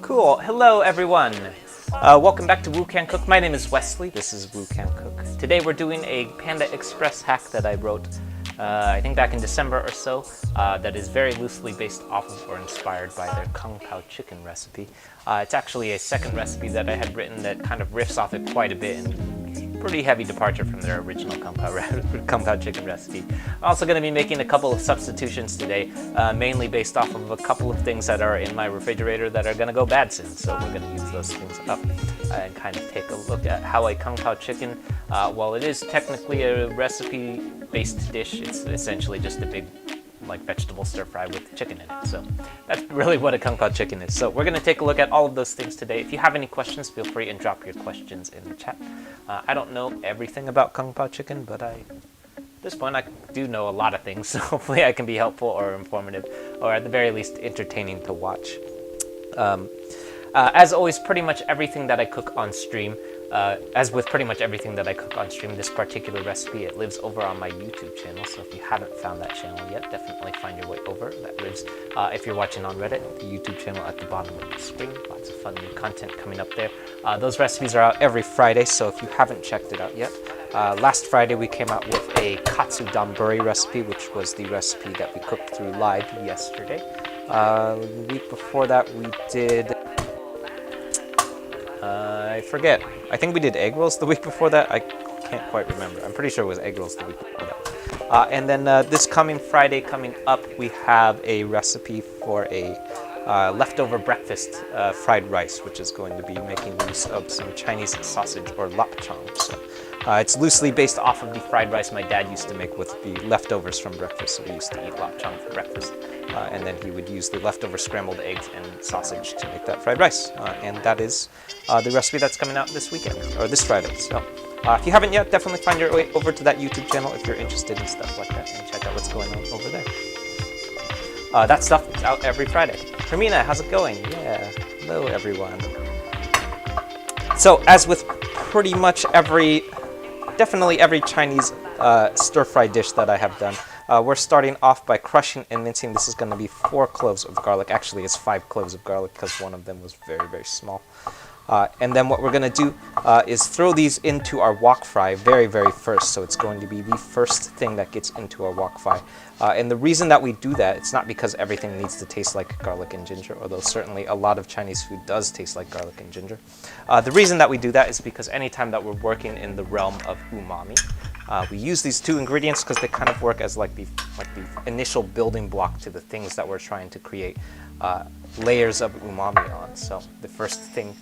Cool. Hello, everyone. Welcome back to Woo Can Cook. My name is Wesley. This is Woo Can Cook. Today we're doing a Panda Express hack that I wrote, I think back in December or so, that is very loosely based off of or inspired by their Kung Pao chicken recipe. It's actually a second recipe that I had written that kind of riffs off it quite a bit and pretty heavy departure from their original Kung Pao chicken recipe. I'm also going to be making a couple of substitutions today, mainly based off of a couple of things that are in my refrigerator that are going to go bad soon. So we're going to use those things up and kind of take a look at how a Kung Pao chicken, while it is technically a recipe-based dish, it's essentially just a big like vegetable stir fry with chicken in it. So that's really what a Kung Pao chicken is. So we're going to take a look at all of those things today. If you have any questions, feel free and drop your questions in the chat. I don't know everything about Kung Pao chicken, but at this point I do know a lot of things, so hopefully I can be helpful or informative, or at the very least entertaining to watch. As always, pretty much everything that I cook on stream, as with pretty much everything that I cook on stream, this particular recipe, it lives over on my YouTube channel. So if you haven't found that channel yet, definitely find your way over. That lives, if you're watching on Reddit, the YouTube channel at the bottom of the screen. Lots of fun new content coming up there. Those recipes are out every Friday, so if you haven't checked it out yet, last Friday we came out with a katsu danburi recipe, which was the recipe that we cooked through live yesterday. The week before that we did... I forget. I think we did egg rolls the week before that. I can't quite remember. I'm pretty sure it was egg rolls the week before that. And then this coming Friday coming up, we have a recipe for a leftover breakfast fried rice, which is going to be making use of some Chinese sausage or lapchang. So it's loosely based off of the fried rice my dad used to make with the leftovers from breakfast. So we used to eat lapchang for breakfast. And then he would use the leftover scrambled eggs and sausage to make that fried rice. And that is the recipe that's coming out this weekend, or this Friday. So if you haven't yet, definitely find your way over to that YouTube channel if you're interested in stuff like that and check out what's going on over there. That stuff is out every Friday. Hermina, how's it going? Yeah, hello everyone. So as with pretty much definitely every Chinese stir-fry dish that I have done, we're starting off by crushing and mincing. This is going to be 4 cloves of garlic. Actually, it's 5 cloves of garlic because one of them was very, very small. And then what we're going to do is throw these into our wok fry very, very first. So it's going to be the first thing that gets into our wok fry. And the reason that we do that, it's not because everything needs to taste like garlic and ginger, although certainly a lot of Chinese food does taste like garlic and ginger. The reason that we do that is because anytime that we're working in the realm of umami, we use these 2 ingredients because they kind of work as like the initial building block to the things that we're trying to create layers of umami on. So the first thing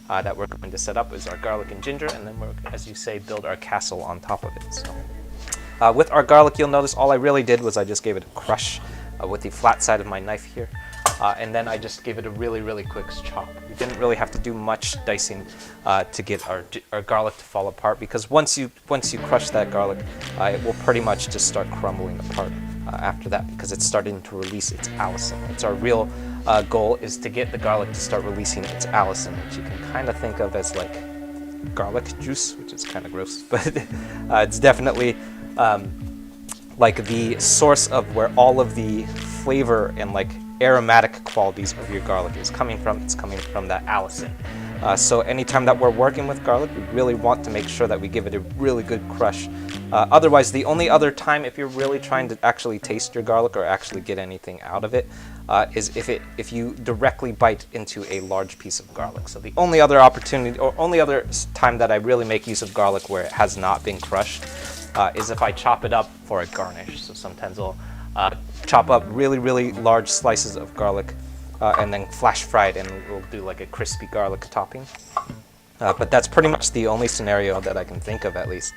that we're going to set up is our garlic and ginger, and then we're, as you say, build our castle on top of it. So with our garlic, you'll notice all I really did was I just gave it a crush with the flat side of my knife here. and then I just gave it a really quick chop. We didn't really have to do much dicing to get our garlic to fall apart, because once you crush that garlic, it will pretty much just start crumbling apart after that, because it's starting to release its allicin. It's our real goal, is to get the garlic to start releasing its allicin, which you can kind of think of as like garlic juice, which is kind of gross, but it's definitely like the source of where all of the flavor and like aromatic qualities of your garlic is coming from. It's coming from that allicin. So anytime that we're working with garlic, we really want to make sure that we give it a really good crush. Otherwise, the only other time, if you're really trying to actually taste your garlic or actually get anything out of it, is if you directly bite into a large piece of garlic. So the only other opportunity, or only other time that I really make use of garlic where it has not been crushed, is if I chop it up for a garnish. So sometimes I'll chop up really large slices of garlic and then flash fry it, and we'll do like a crispy garlic topping. But that's pretty much the only scenario that I can think of, at least,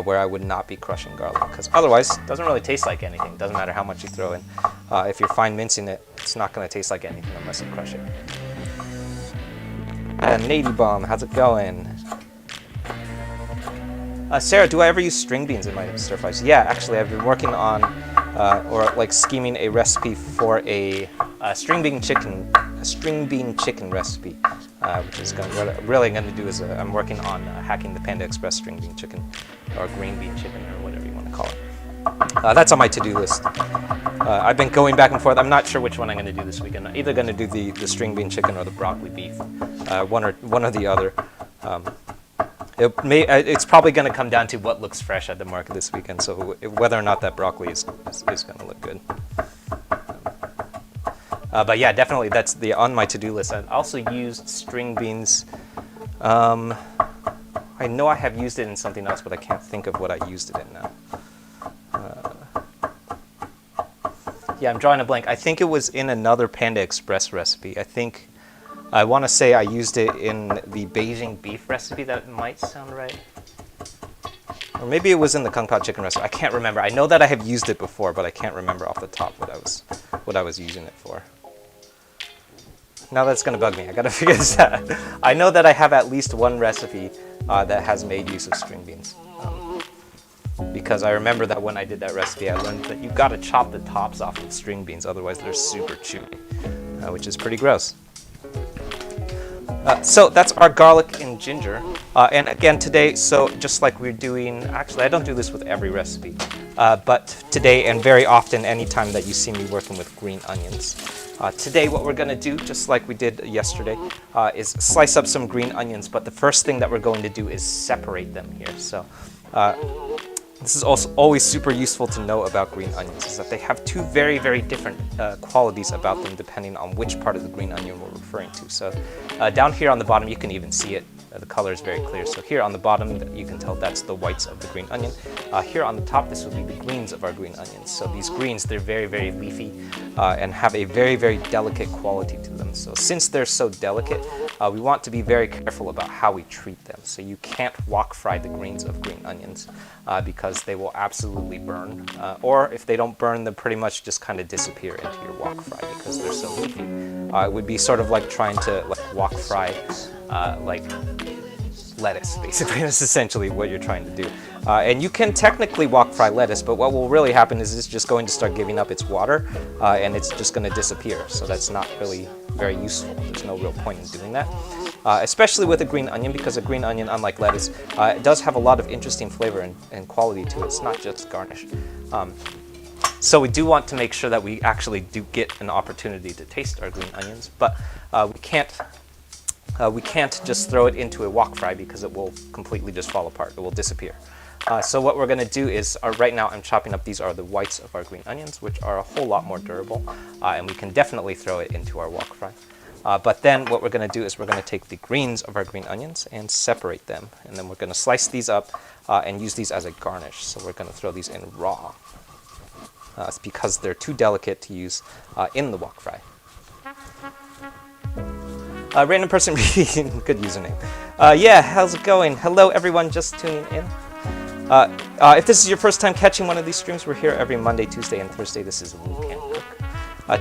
where I would not be crushing garlic, because otherwise it doesn't really taste like anything. It doesn't matter how much you throw in. If you're fine mincing it, it's not going to taste like anything unless you crush it. And Nady Bomb, how's it going? Sarah, do I ever use string beans in my stir fries? Yeah, actually, I've been working on, or like scheming a recipe for a string bean chicken recipe, which is really going to do is I'm working on hacking the Panda Express string bean chicken, or green bean chicken, or whatever you want to call it. That's on my to-do list. I've been going back and forth. I'm not sure which one I'm going to do this weekend. I'm either going to do the string bean chicken or the broccoli beef, one or the other. It's probably going to come down to what looks fresh at the market this weekend, so whether or not that broccoli is going to look good. But yeah, definitely that's on my to-do list. I also used string beans. I know I have used it in something else, but I can't think of what I used it in now. Yeah, I'm drawing a blank. I think it was in another Panda Express recipe. I want to say I used it in the Beijing beef recipe. That might sound right. Or maybe it was in the Kung Pao chicken recipe. I can't remember. I know that I have used it before, but I can't remember off the top what I was using it for. Now that's going to bug me. I got to figure this out. I know that I have at least one recipe that has made use of string beans. Because I remember that when I did that recipe, I learned that you've got to chop the tops off of string beans, otherwise they're super chewy, which is pretty gross. So that's our garlic and ginger. And again today, so just like we're doing, actually I don't do this with every recipe, but today and very often anytime that you see me working with green onions. Today what we're going to do, just like we did yesterday, is slice up some green onions, but the first thing that we're going to do is separate them here. So this is also always super useful to know about green onions, is that they have two very different qualities about them depending on which part of the green onion we're referring to. So down here on the bottom, you can even see it. The color is very clear. So here on the bottom, you can tell that's the whites of the green onion. Here on the top, this would be the greens of our green onions. So these greens, they're very leafy and have a very delicate quality to them. So since they're so delicate, we want to be very careful about how we treat them. So you can't wok fry the greens of green onions because they will absolutely burn. Or if they don't burn, they'll pretty much just kind of disappear into your wok fry because they're so leafy. It would be sort of like trying to wok fry like lettuce, basically. That's essentially what you're trying to do. And you can technically wok fry lettuce, but what will really happen is it's just going to start giving up its water and it's just going to disappear. So that's not really very useful. There's no real point in doing that. Especially with a green onion, because a green onion, unlike lettuce, it does have a lot of interesting flavor and quality to it. It's not just garnish. So we do want to make sure that we actually do get an opportunity to taste our green onions, but we can't just throw it into a wok fry because it will completely just fall apart. It will disappear. So what we're going to do is, right now I'm chopping up, these are the whites of our green onions, which are a whole lot more durable, and we can definitely throw it into our wok fry. But then what we're going to do is we're going to take the greens of our green onions and separate them, and then we're going to slice these up and use these as a garnish. So we're going to throw these in raw. It's because they're too delicate to use in the wok fry. Random person reading, good username. Yeah, how's it going? Hello everyone just tuning in. If this is your first time catching one of these streams, we're here every Monday, Tuesday, and Thursday. This is Wu Can't Cook.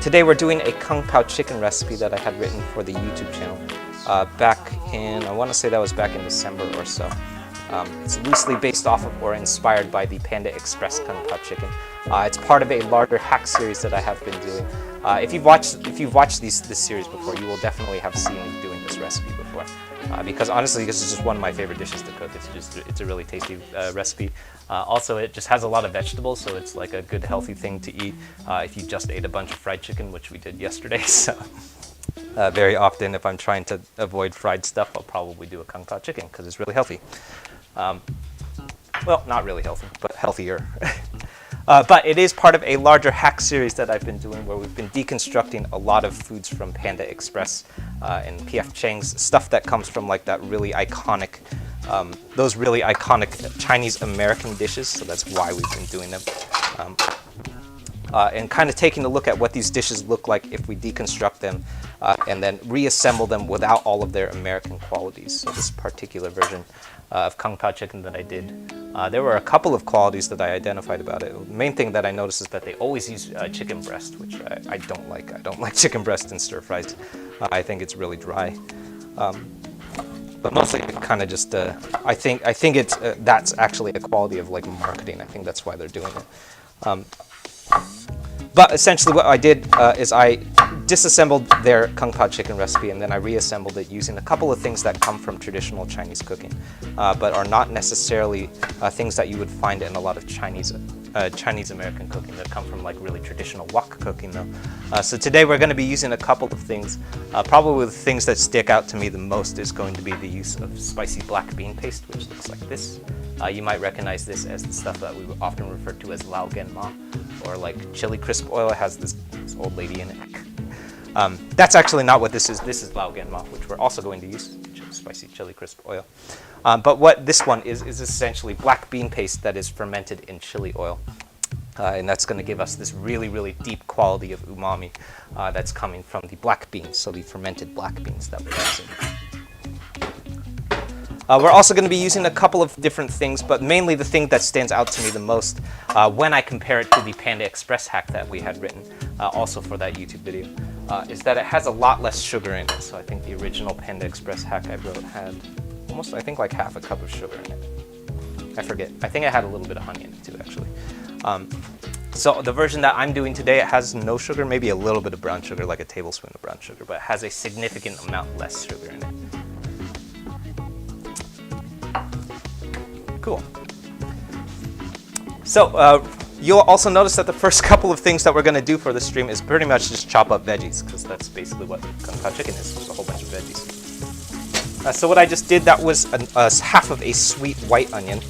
Today we're doing a Kung Pao chicken recipe that I had written for the YouTube channel back in, I want to say that was back in December or so. It's loosely based off of or inspired by the Panda Express Kung Pao chicken. It's part of a larger hack series that I have been doing. If you've watched this series before, you will definitely have seen me doing this recipe before. Because honestly, this is just one of my favorite dishes to cook. It's a really tasty recipe. Also, it just has a lot of vegetables, so it's like a good healthy thing to eat if you just ate a bunch of fried chicken, which we did yesterday. So very often, if I'm trying to avoid fried stuff, I'll probably do a Kung Pao chicken because it's really healthy. Well, not really healthy, but healthier. But it is part of a larger hack series that I've been doing where we've been deconstructing a lot of foods from Panda Express and P.F. Chang's stuff that comes from like that really iconic, those really iconic Chinese American dishes. So that's why we've been doing them. And kind of taking a look at what these dishes look like if we deconstruct them and then reassemble them without all of their American qualities. So this particular version of Kung Pao chicken that I did, there were a couple of qualities that I identified about it. The main thing that I noticed is that they always use chicken breast, which I don't like. I don't like chicken breast in stir fries. I think it's really dry. But mostly it kind of just, I think it's that's actually a quality of like marketing. I think that's why they're doing it. But essentially what I did is I disassembled their Kung Pao chicken recipe and then I reassembled it using a couple of things that come from traditional Chinese cooking, but are not necessarily things that you would find in a lot of Chinese American cooking that come from like really traditional wok cooking though. So today we're going to be using a couple of things. Probably the things that stick out to me the most is going to be the use of spicy black bean paste, which looks like this. You might recognize this as the stuff that we often refer to as lao gen ma, or like chili crisp oil. It has this old lady in it. That's actually not what this is. This is lao gen ma, which we're also going to use, spicy chili crisp oil. But what this one is essentially black bean paste that is fermented in chili oil. And that's going to give us this really, really deep quality of umami that's coming from the black beans, so the fermented black beans that we're using. We're also going to be using a couple of different things, but mainly the thing that stands out to me the most when I compare it to the Panda Express hack that we had written, also for that YouTube video, is that it has a lot less sugar in it. So I think the original Panda Express hack I wrote had almost, I think, like half a cup of sugar in it. I forget. I think it had a little bit of honey in it too, actually. So the version that I'm doing today, it has no sugar, maybe a little bit of brown sugar, like a tablespoon of brown sugar, but it has a significant amount less sugar in it. Cool. So you'll also notice that the first couple of things that we're going to do for the stream is pretty much just chop up veggies, because that's basically what Kung Pao chicken is, just a whole bunch of veggies. So what I just did, that was half of a sweet white onion.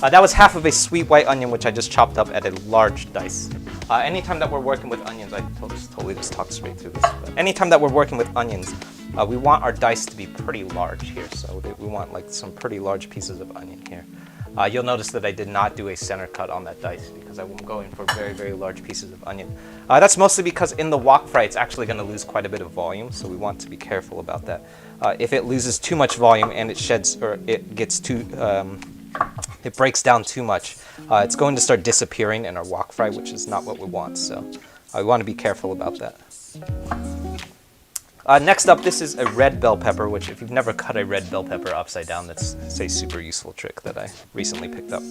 That was half of a sweet white onion, which I just chopped up at a large dice. Anytime that we're working with onions, I totally just talked straight through this. But anytime that we're working with onions, we want our dice to be pretty large here. So we want like some pretty large pieces of onion here. You'll notice that I did not do a center cut on that dice because I'm going for very, very large pieces of onion. That's mostly because in the wok fry, it's actually going to lose quite a bit of volume. So we want to be careful about that. If it loses too much volume and it sheds, or it gets too, it breaks down too much, it's going to start disappearing in our wok fry, which is not what we want. So we want to be careful about that. Next up, this is a red bell pepper, which if you've never cut a red bell pepper upside down, that's a super useful trick that I recently picked up.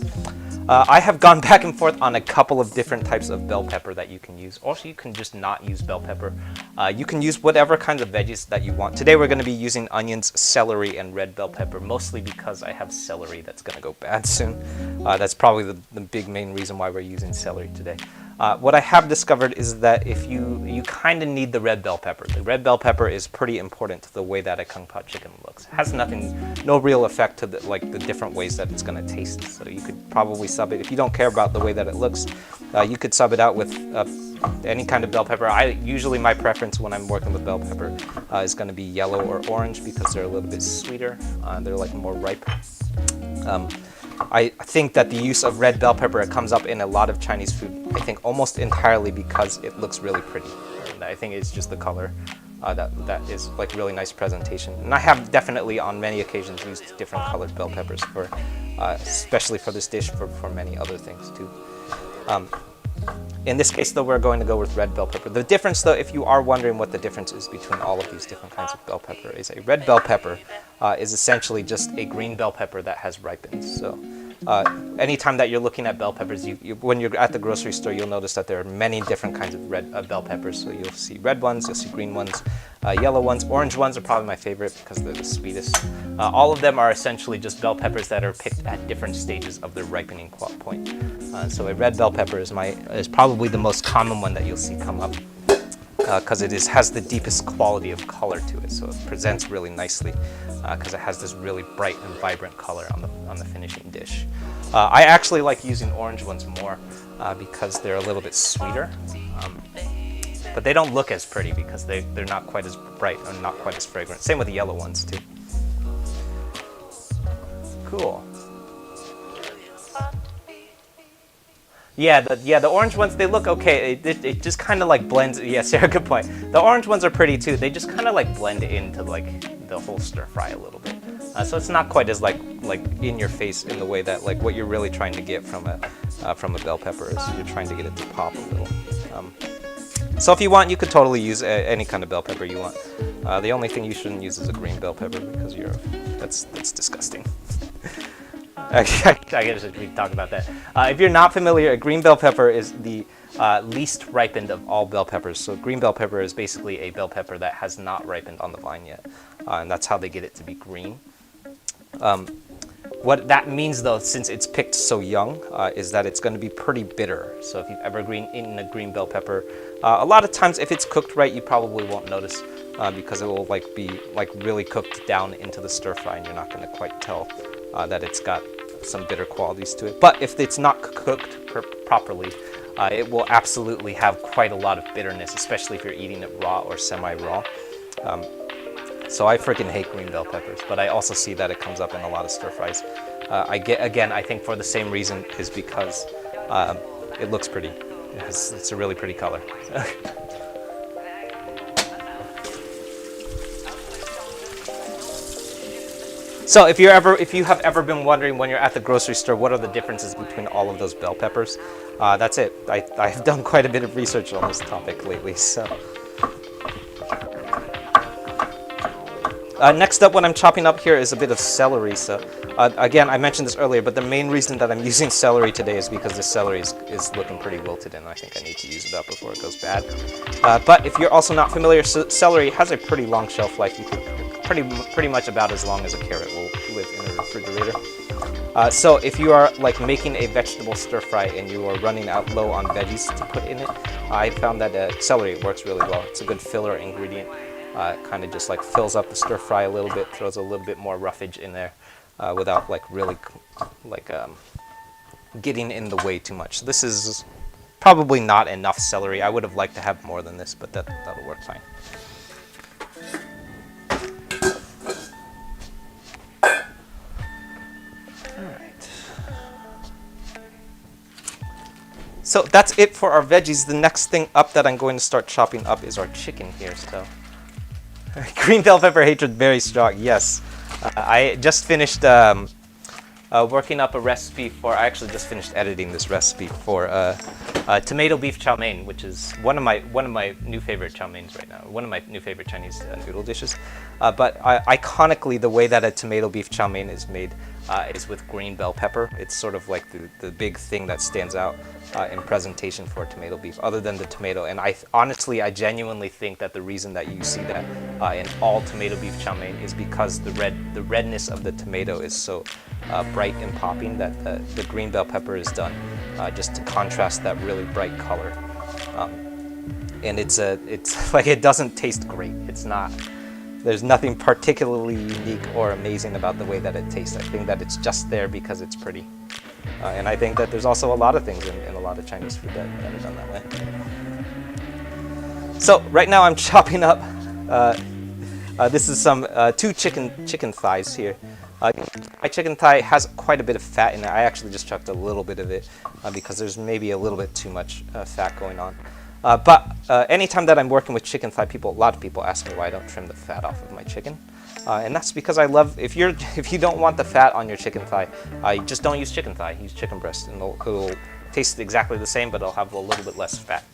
I have gone back and forth on a couple of different types of bell pepper that you can use. Also, you can just not use bell pepper. You can use whatever kinds of veggies that you want. Today we're going to be using onions, celery, and red bell pepper, mostly because I have celery that's going to go bad soon. That's probably the big main reason why we're using celery today. What I have discovered is that if you kind of need the red bell pepper. The red bell pepper is pretty important to the way that a Kung Pao chicken looks. It has no real effect to the different ways that it's going to taste. So you could probably sub it. If you don't care about the way that it looks, you could sub it out with any kind of bell pepper. Usually my preference when I'm working with bell pepper is going to be yellow or orange because they're a little bit sweeter. They're like more ripe. I think that the use of red bell pepper, it comes up in a lot of Chinese food, I think almost entirely because it looks really pretty. And I think it's just the color. that is like really nice presentation. And I have definitely on many occasions used different colored bell peppers for, especially for this dish, for many other things too. In this case though, we're going to go with red bell pepper. The difference though, if you are wondering what the difference is between all of these different kinds of bell pepper, is a red bell pepper is essentially just a green bell pepper that has ripened. So anytime that you're looking at bell peppers, when you're at the grocery store, you'll notice that there are many different kinds of red bell peppers. So you'll see red ones, you'll see green ones, yellow ones, orange ones are probably my favorite because they're the sweetest. All of them are essentially just bell peppers that are picked at different stages of their ripening point. So a red bell pepper is probably the most common one that you'll see come up because it has the deepest quality of color to it. So it presents really nicely because it has this really bright and vibrant color on the finishing dish. I actually like using orange ones more because they're a little bit sweeter. But they don't look as pretty because they're not quite as bright and not quite as fragrant. Same with the yellow ones too. Cool. Yeah, the orange ones, they look okay. It just kind of like blends. Yeah, Sarah, good point. The orange ones are pretty too. They just kind of like blend into like the whole stir fry a little bit. So it's not quite as like in your face in the way that like what you're really trying to get from a bell pepper is you're trying to get it to pop a little. So if you want, you could totally use any kind of bell pepper you want. The only thing you shouldn't use is a green bell pepper because that's disgusting. I guess we talk about that. If you're not familiar, a green bell pepper is the least ripened of all bell peppers. So green bell pepper is basically a bell pepper that has not ripened on the vine yet, and that's how they get it to be green. What that means, though, since it's picked so young, is that it's going to be pretty bitter. So if you've ever eaten a green bell pepper, a lot of times if it's cooked right, you probably won't notice because it will be really cooked down into the stir fry, and you're not going to quite tell that it's got some bitter qualities to it. But if it's not cooked properly, it will absolutely have quite a lot of bitterness, especially if you're eating it raw or semi-raw. So I freaking hate green bell peppers, but I also see that it comes up in a lot of stir fries. I think for the same reason, is because it looks pretty. It's a really pretty color. So if you have ever been wondering when you're at the grocery store what are the differences between all of those bell peppers, that's it. I've done quite a bit of research on this topic lately. So next up, what I'm chopping up here is a bit of celery. So again, I mentioned this earlier, but the main reason that I'm using celery today is because this celery is looking pretty wilted, and I think I need to use it up before it goes bad. But if you're also not familiar, celery has a pretty long shelf life. You could pretty much about as long as a carrot will live in a refrigerator. So if you are like making a vegetable stir fry and you are running out low on veggies to put in it, I found that celery works really well. It's a good filler ingredient. Kind of just like fills up the stir fry a little bit, throws a little bit more roughage in there without like really getting in the way too much. So this is probably not enough celery. I would have liked to have more than this, but that'll work fine. So that's it for our veggies. The next thing up that I'm going to start chopping up is our chicken here. So green bell pepper hatred very strong. Yes, I just finished working up a recipe for. I actually just finished editing this recipe for tomato beef chow mein, which is one of my new favorite chow meins right now. One of my new favorite Chinese noodle dishes. But iconically, the way that a tomato beef chow mein is made is with green bell pepper. It's sort of like the big thing that stands out in presentation for tomato beef, other than the tomato. And I genuinely think that the reason that you see that in all tomato beef chow mein is because the redness of the tomato is so bright and popping that the green bell pepper is done just to contrast that really bright color. And it's like it doesn't taste great. There's nothing particularly unique or amazing about the way that it tastes. I think that it's just there because it's pretty. And I think that there's also a lot of things in a lot of Chinese food that are done that way. So right now I'm chopping up, this is some 2 chicken thighs here. My chicken thigh has quite a bit of fat in it. I actually just chucked a little bit of it because there's maybe a little bit too much fat going on. But anytime that I'm working with chicken thigh, a lot of people ask me why I don't trim the fat off of my chicken. And that's because I love, if you don't want the fat on your chicken thigh, just don't use chicken thigh, use chicken breast, and it'll taste exactly the same, but it'll have a little bit less fat.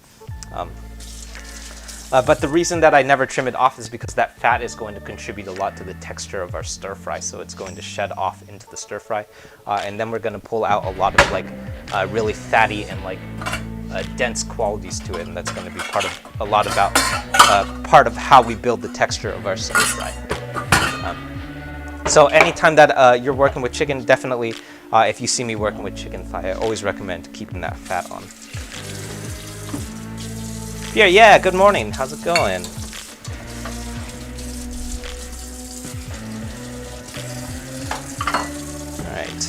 But the reason that I never trim it off is because that fat is going to contribute a lot to the texture of our stir fry, so it's going to shed off into the stir fry, and then we're going to pull out a lot of like really fatty and like dense qualities to it, and that's going to be part of how we build the texture of our stir fry. So anytime that you're working with chicken, definitely if you see me working with chicken thigh, I always recommend keeping that fat on. Yeah, good morning. How's it going? All right.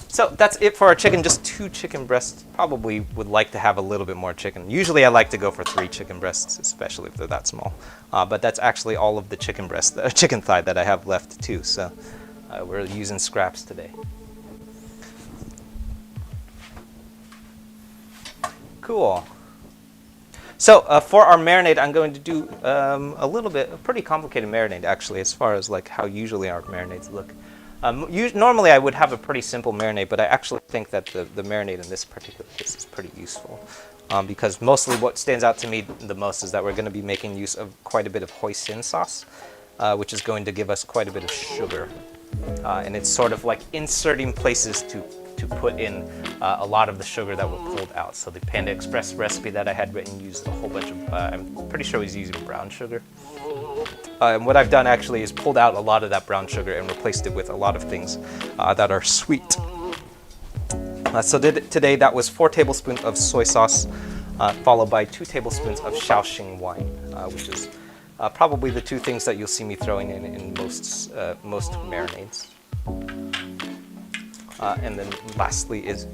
So that's it for our chicken, just 2 chicken breasts. Probably would like to have a little bit more chicken. Usually I like to go for 3 chicken breasts, especially if they're that small. But that's actually all of the chicken thigh that I have left too. So we're using scraps today. Cool. So for our marinade, I'm going to do a pretty complicated marinade actually, as far as like how usually our marinades look. Normally I would have a pretty simple marinade, but I actually think that the marinade in this particular case is pretty useful. Because mostly what stands out to me the most is that we're going to be making use of quite a bit of hoisin sauce, which is going to give us quite a bit of sugar. And it's sort of like inserting places to put in a lot of the sugar that were pulled out. So the Panda Express recipe that I had written used a whole bunch of, I'm pretty sure he's using brown sugar. And what I've done actually is pulled out a lot of that brown sugar and replaced it with a lot of things that are sweet. So today that was 4 tablespoons of soy sauce, followed by 2 tablespoons of Shaoxing wine, which is probably the 2 things that you'll see me throwing in most marinades. And then lastly is,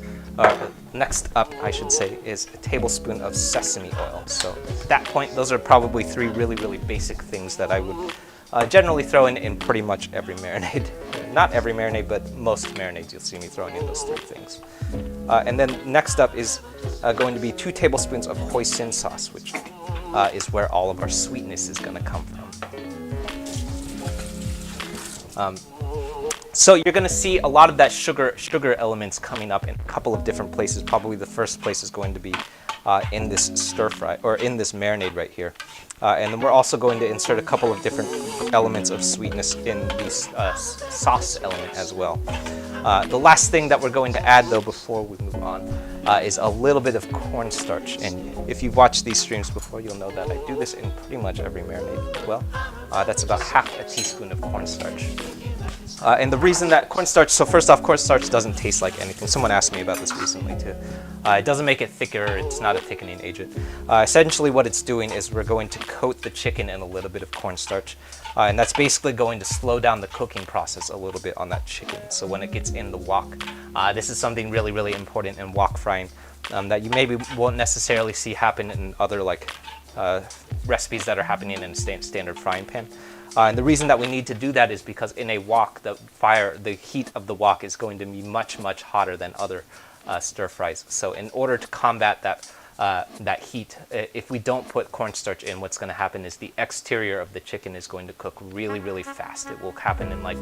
next up I should say, is a tablespoon of sesame oil. So at that point, those are probably 3 really basic things that I would generally throw in pretty much every marinade. Not every marinade, but most marinades you'll see me throwing in those 3 things. And then next up is going to be 2 tablespoons of hoisin sauce, which is where all of our sweetness is going to come from. So you're going to see a lot of that sugar elements coming up in a couple of different places. Probably the first place is going to be in this stir fry, or in this marinade right here. And then we're also going to insert a couple of different elements of sweetness in this sauce element as well. The last thing that we're going to add though before we move on is a little bit of cornstarch. And if you've watched these streams before, you'll know that I do this in pretty much every marinade as well. That's about half a teaspoon of cornstarch. And the reason that cornstarch, so first off, cornstarch doesn't taste like anything. Someone asked me about this recently too. It doesn't make it thicker, it's not a thickening agent. Essentially what it's doing is we're going to coat the chicken in a little bit of cornstarch. And that's basically going to slow down the cooking process a little bit on that chicken. So when it gets in the wok, this is something really important in wok frying that you maybe won't necessarily see happen in other like recipes that are happening in a standard frying pan. And the reason that we need to do that is because in a wok, the heat of the wok is going to be much hotter than other stir fries. So in order to combat that heat, if we don't put cornstarch in, what's going to happen is the exterior of the chicken is going to cook really fast. It will happen in like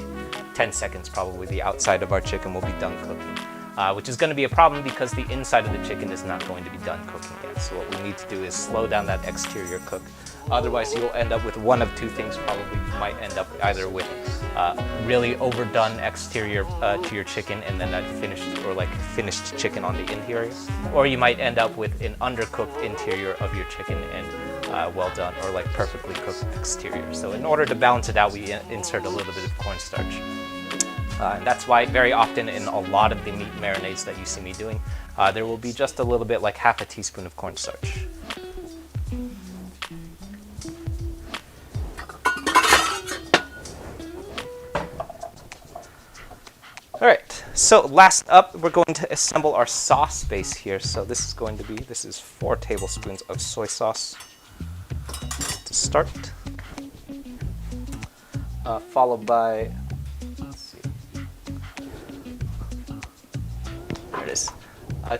10 seconds probably. The outside of our chicken will be done cooking, which is going to be a problem because the inside of the chicken is not going to be done cooking yet. So what we need to do is slow down that exterior cook. Otherwise, you'll end up with one of 2 things probably. You might end up either with really overdone exterior to your chicken and then that finished chicken on the interior. Or you might end up with an undercooked interior of your chicken and well done or like perfectly cooked exterior. So in order to balance it out, we insert a little bit of cornstarch. And that's why very often in a lot of the meat marinades that you see me doing, there will be just a little bit, like half a teaspoon of cornstarch. All right, so last up, we're going to assemble our sauce base here. So this is 4 tablespoons of soy sauce to start, followed by, let's see,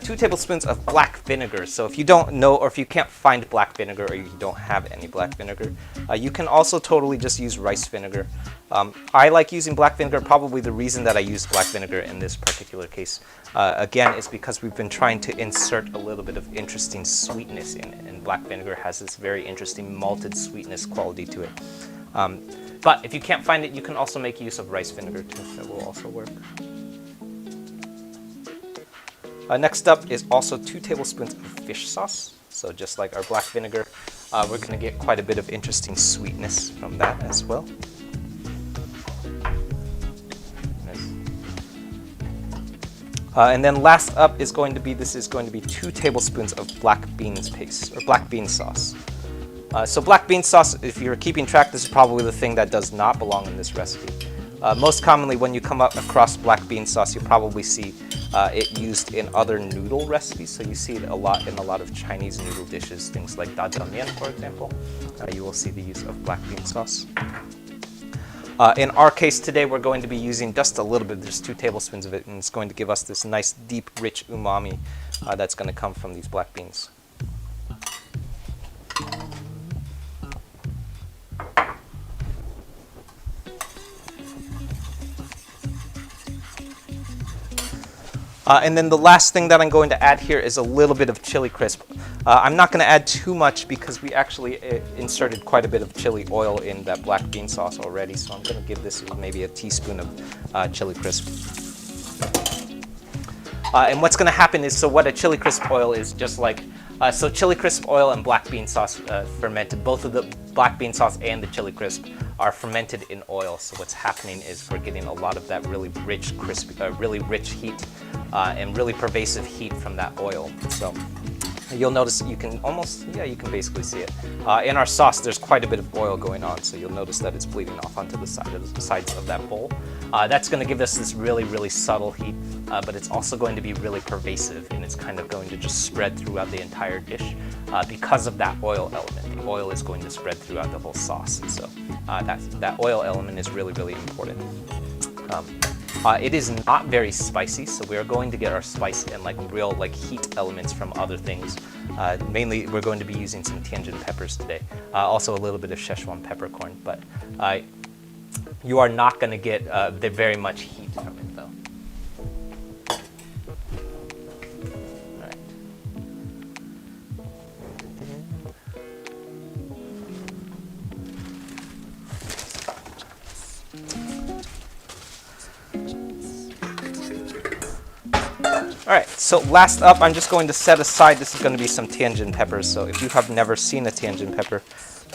2 tablespoons of black vinegar. So if you don't know, or if you can't find black vinegar, or you don't have any black vinegar, you can also totally just use rice vinegar. I like using black vinegar. Probably the reason that I use black vinegar in this particular case, again, is because we've been trying to insert a little bit of interesting sweetness in it, and black vinegar has this very interesting malted sweetness quality to it. But if you can't find it, you can also make use of rice vinegar too. That will also work. Next up is also 2 tablespoons of fish sauce. So just like our black vinegar, we're going to get quite a bit of interesting sweetness from that as well. And then last up is going to be, this is going to be 2 tablespoons of black beans paste, or black bean sauce. So black bean sauce, if you're keeping track, this is probably the thing that does not belong in this recipe. Most commonly, when you come up across black bean sauce, you'll probably see it used in other noodle recipes. So you see it a lot in a lot of Chinese noodle dishes, things like jjajangmyeon, for example. You will see the use of black bean sauce. In our case today, we're going to be using just a little bit, just 2 tablespoons of it, and it's going to give us this nice, deep, rich umami that's going to come from these black beans. And then the last thing that I'm going to add here is a little bit of chili crisp. I'm not going to add too much because we actually inserted quite a bit of chili oil in that black bean sauce already, so I'm going to give this maybe a teaspoon of chili crisp. And what's going to happen is, so what a chili crisp oil is, just like, so chili crisp oil and black bean sauce fermented, both of the black bean sauce and the chili crisp are fermented in oil. So what's happening is we're getting a lot of that really rich, crispy, really rich heat and really pervasive heat from that oil. So you'll notice you can almost, yeah, you can basically see it. In our sauce, there's quite a bit of oil going on, so you'll notice that it's bleeding off onto the sides of that bowl. That's going to give us this really, really subtle heat, but it's also going to be really pervasive, and it's kind of going to just spread throughout the entire dish because of that oil element. The oil is going to spread throughout the whole sauce, so that oil element is really, really important. It is not very spicy, so we're going to get our spice and like real like heat elements from other things. Mainly, we're going to be using some Tianjin peppers today. Also a little bit of Szechuan peppercorn, but you are not going to get very much heat from it, though. All right. All right, so last up, I'm just going to set aside, this is going to be some Tianjin peppers. So if you have never seen a Tianjin pepper,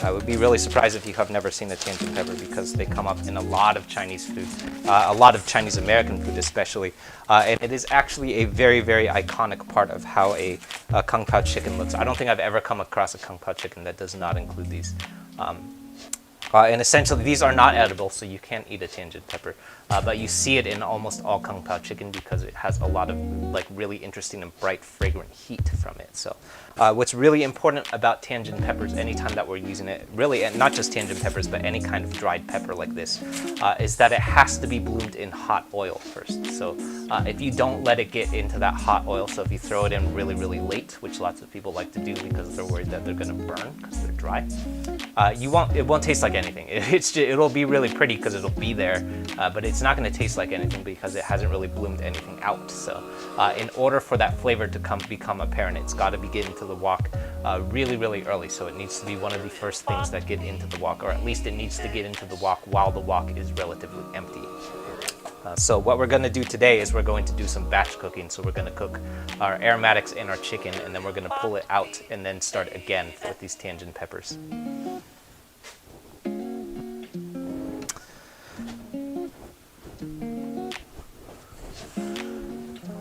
I would be really surprised if you have never seen a Tianjin pepper, because they come up in a lot of Chinese food, a lot of Chinese American food especially. And it is actually a very, very iconic part of how a Kung Pao chicken looks. I don't think I've ever come across a Kung Pao chicken that does not include these. And essentially, these are not edible, so you can't eat a Tianjin pepper. But you see it in almost all Kung Pao chicken because it has a lot of like really interesting and bright, fragrant heat from it. So what's really important about Tianjin peppers, anytime that we're using it, really, and not just Tianjin peppers, but any kind of dried pepper like this, is that it has to be bloomed in hot oil first. So if you don't let it get into that hot oil, so if you throw it in really, really late, which lots of people like to do because they're worried that they're going to burn because they're dry, it won't taste like anything. It'll be really pretty because it'll be there, but it's not going to taste like anything because it hasn't really bloomed anything out. So in order for that flavor to become apparent, it's got to be getting to the wok really, really early. So it needs to be one of the first things that get into the wok, or at least it needs to get into the wok while the wok is relatively empty. So what we're going to do today is we're going to do some batch cooking. So we're going to cook our aromatics and our chicken, and then we're going to pull it out and then start again with these Tianjin peppers.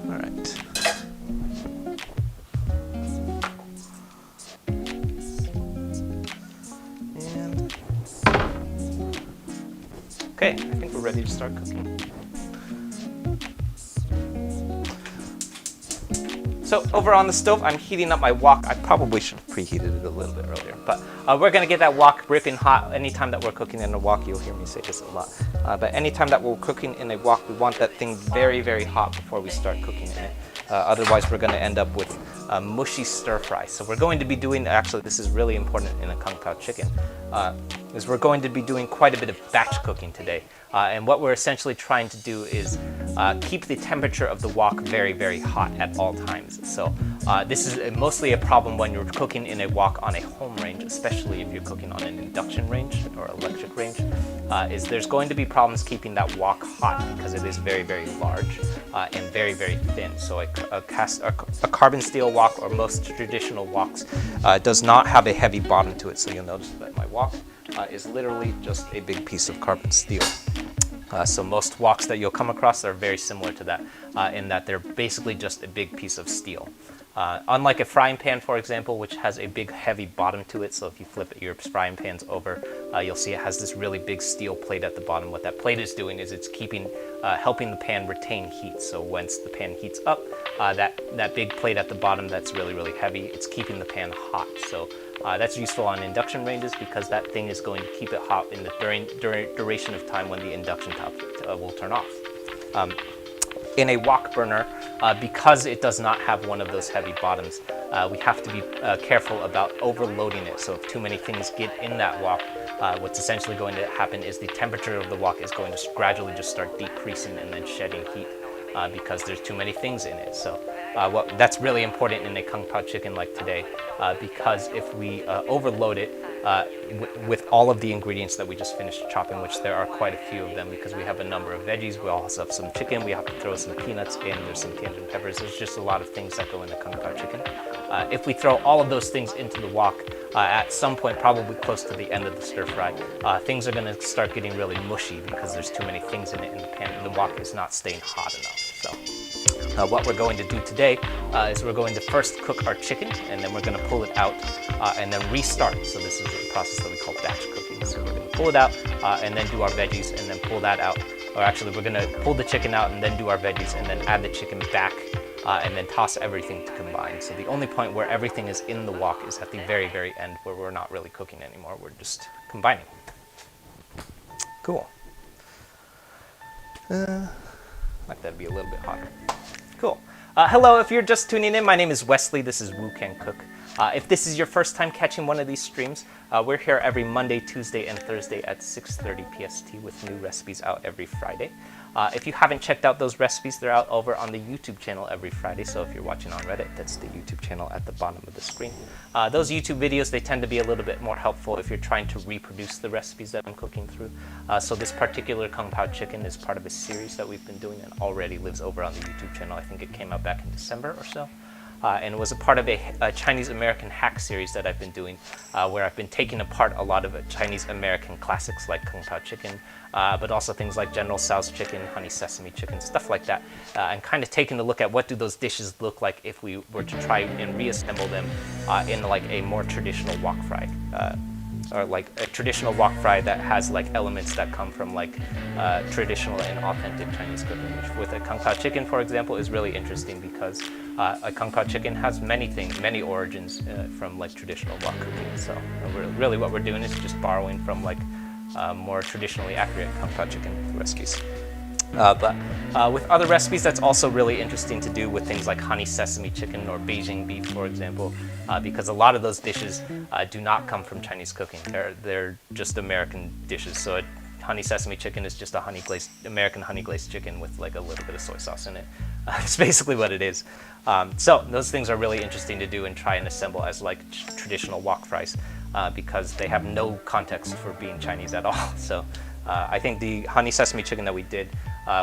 All right. And okay, I think we're ready to start cooking. So over on the stove, I'm heating up my wok. I probably should have preheated it a little bit earlier, but we're gonna get that wok ripping hot. Anytime that we're cooking in a wok, you'll hear me say this a lot, but anytime that we're cooking in a wok, we want that thing very, very hot before we start cooking in it. Otherwise, we're going to end up with mushy stir fry. So we're going to be doing, actually this is really important in a Kung Pao chicken, is we're going to be doing quite a bit of batch cooking today. And what we're essentially trying to do is keep the temperature of the wok very, very hot at all times. So this is mostly a problem when you're cooking in a wok on a home range, especially if you're cooking on an induction range or electric range, is there's going to be problems keeping that wok hot because it is very, very large and very, very thin. So a carbon steel wok, or most traditional woks, does not have a heavy bottom to it. So you'll notice that my wok is literally just a big piece of carbon steel. So most woks that you'll come across are very similar to that in that they're basically just a big piece of steel. Unlike a frying pan, for example, which has a big heavy bottom to it, so if you flip your frying pans over, you'll see it has this really big steel plate at the bottom. What that plate is doing is it's helping the pan retain heat. So once the pan heats up, that big plate at the bottom that's really, really heavy, it's keeping the pan hot. So that's useful on induction ranges because that thing is going to keep it hot in the duration of time when the induction top will turn off. In a wok burner, because it does not have one of those heavy bottoms, we have to be careful about overloading it. So if too many things get in that wok, what's essentially going to happen is the temperature of the wok is going to gradually just start decreasing and then shedding heat because there's too many things in it. So that's really important in a Kung Pao chicken like today, because if we overload it with all of the ingredients that we just finished chopping, which there are quite a few of them because we have a number of veggies, we also have some chicken, we have to throw some peanuts in, there's some cayenne peppers, there's just a lot of things that go into Kung Pao chicken. If we throw all of those things into the wok, at some point, probably close to the end of the stir fry, things are going to start getting really mushy because there's too many things in it in the pan and the wok is not staying hot enough. So what we're going to do today is we're going to first cook our chicken, and then we're going to pull it out and then restart. So this is a process that we call batch cooking. So we're going to pull it out and then do our veggies and then pull that out. Or actually, we're going to pull the chicken out and then do our veggies and then add the chicken back and then toss everything to combine. So the only point where everything is in the wok is at the very, very end, where we're not really cooking anymore. We're just combining. Cool. Like that'd be a little bit hotter. Cool. Hello, if you're just tuning in, my name is Wesley. This is Woo Can Cook. If this is your first time catching one of these streams, we're here every Monday, Tuesday, and Thursday at 6:30 PST with new recipes out every Friday. If you haven't checked out those recipes, they're out over on the YouTube channel every Friday. So if you're watching on Reddit, that's the YouTube channel at the bottom of the screen. Those YouTube videos, they tend to be a little bit more helpful if you're trying to reproduce the recipes that I'm cooking through. So this particular Kung Pao chicken is part of a series that we've been doing and already lives over on the YouTube channel. I think it came out back in December or so. And it was a part of a Chinese-American hack series that I've been doing, where I've been taking apart a lot of Chinese-American classics like Kung Pao chicken, but also things like General Tso's chicken, honey sesame chicken, stuff like that, and kind of taking a look at what do those dishes look like if we were to try and reassemble them in like a more traditional wok fry. Or like a traditional wok fry that has like elements that come from like traditional and authentic Chinese cooking, which with a Kung Pao chicken, for example, is really interesting because a Kung Pao chicken has many origins from like traditional wok cooking. So really what we're doing is just borrowing from like more traditionally accurate Kung Pao chicken recipes. But with other recipes, that's also really interesting to do with things like honey sesame chicken or Beijing beef, for example, because a lot of those dishes do not come from Chinese cooking. They're just American dishes. So honey sesame chicken is just a American honey glazed chicken with like a little bit of soy sauce in it. It's basically what it is. So those things are really interesting to do and try and assemble as like traditional wok fries because they have no context for being Chinese at all. So I think the honey sesame chicken that we did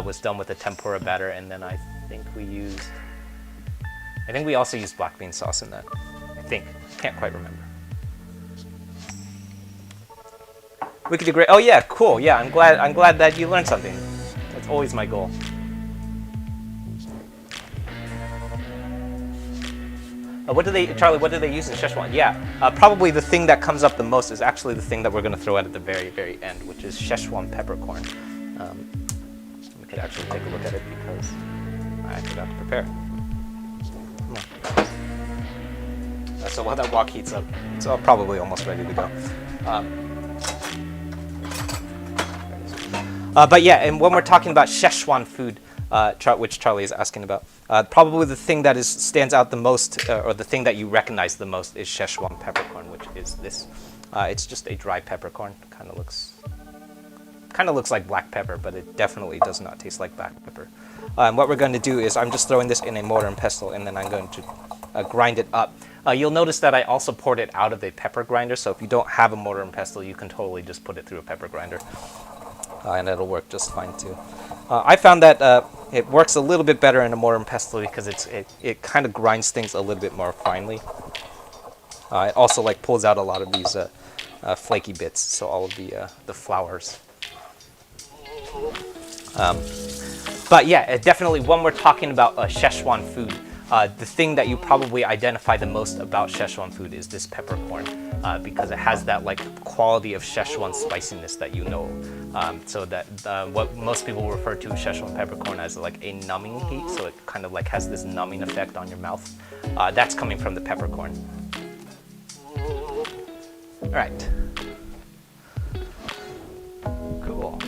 was done with a tempura batter, and then I think we also used black bean sauce in that. Can't quite remember. Wicked great. Oh yeah, cool. Yeah, I'm glad that you learned something. That's always my goal. Charlie, what do they use in Szechuan? Yeah, probably the thing that comes up the most is actually the thing that we're going to throw out at the very, very end, which is Szechuan Peppercorn. We could actually take a look at it because I forgot to prepare. Come on. So while that wok heats up, it's probably almost ready to go. But yeah, and when we're talking about Szechuan food, which Charlie is asking about. Probably the thing that stands out the most, or the thing that you recognize the most, is Szechuan Peppercorn, which is this. It's just a dry peppercorn. Kind of looks like black pepper, but it definitely does not taste like black pepper. And what we're going to do is I'm just throwing this in a mortar and pestle, and then I'm going to grind it up. You'll notice that I also poured it out of a pepper grinder, so if you don't have a mortar and pestle, you can totally just put it through a pepper grinder, and it'll work just fine too. I found that it works a little bit better in a mortar and pestle because it kind of grinds things a little bit more finely. It also like pulls out a lot of these flaky bits, so all of the flours. But yeah, definitely when we're talking about Szechuan food, the thing that you probably identify the most about Szechuan food is this peppercorn, because it has that like quality of Szechuan spiciness that you know. So that what most people refer to Szechuan peppercorn as like a numbing heat, so it kind of like has this numbing effect on your mouth. That's coming from the peppercorn. All right. Cool.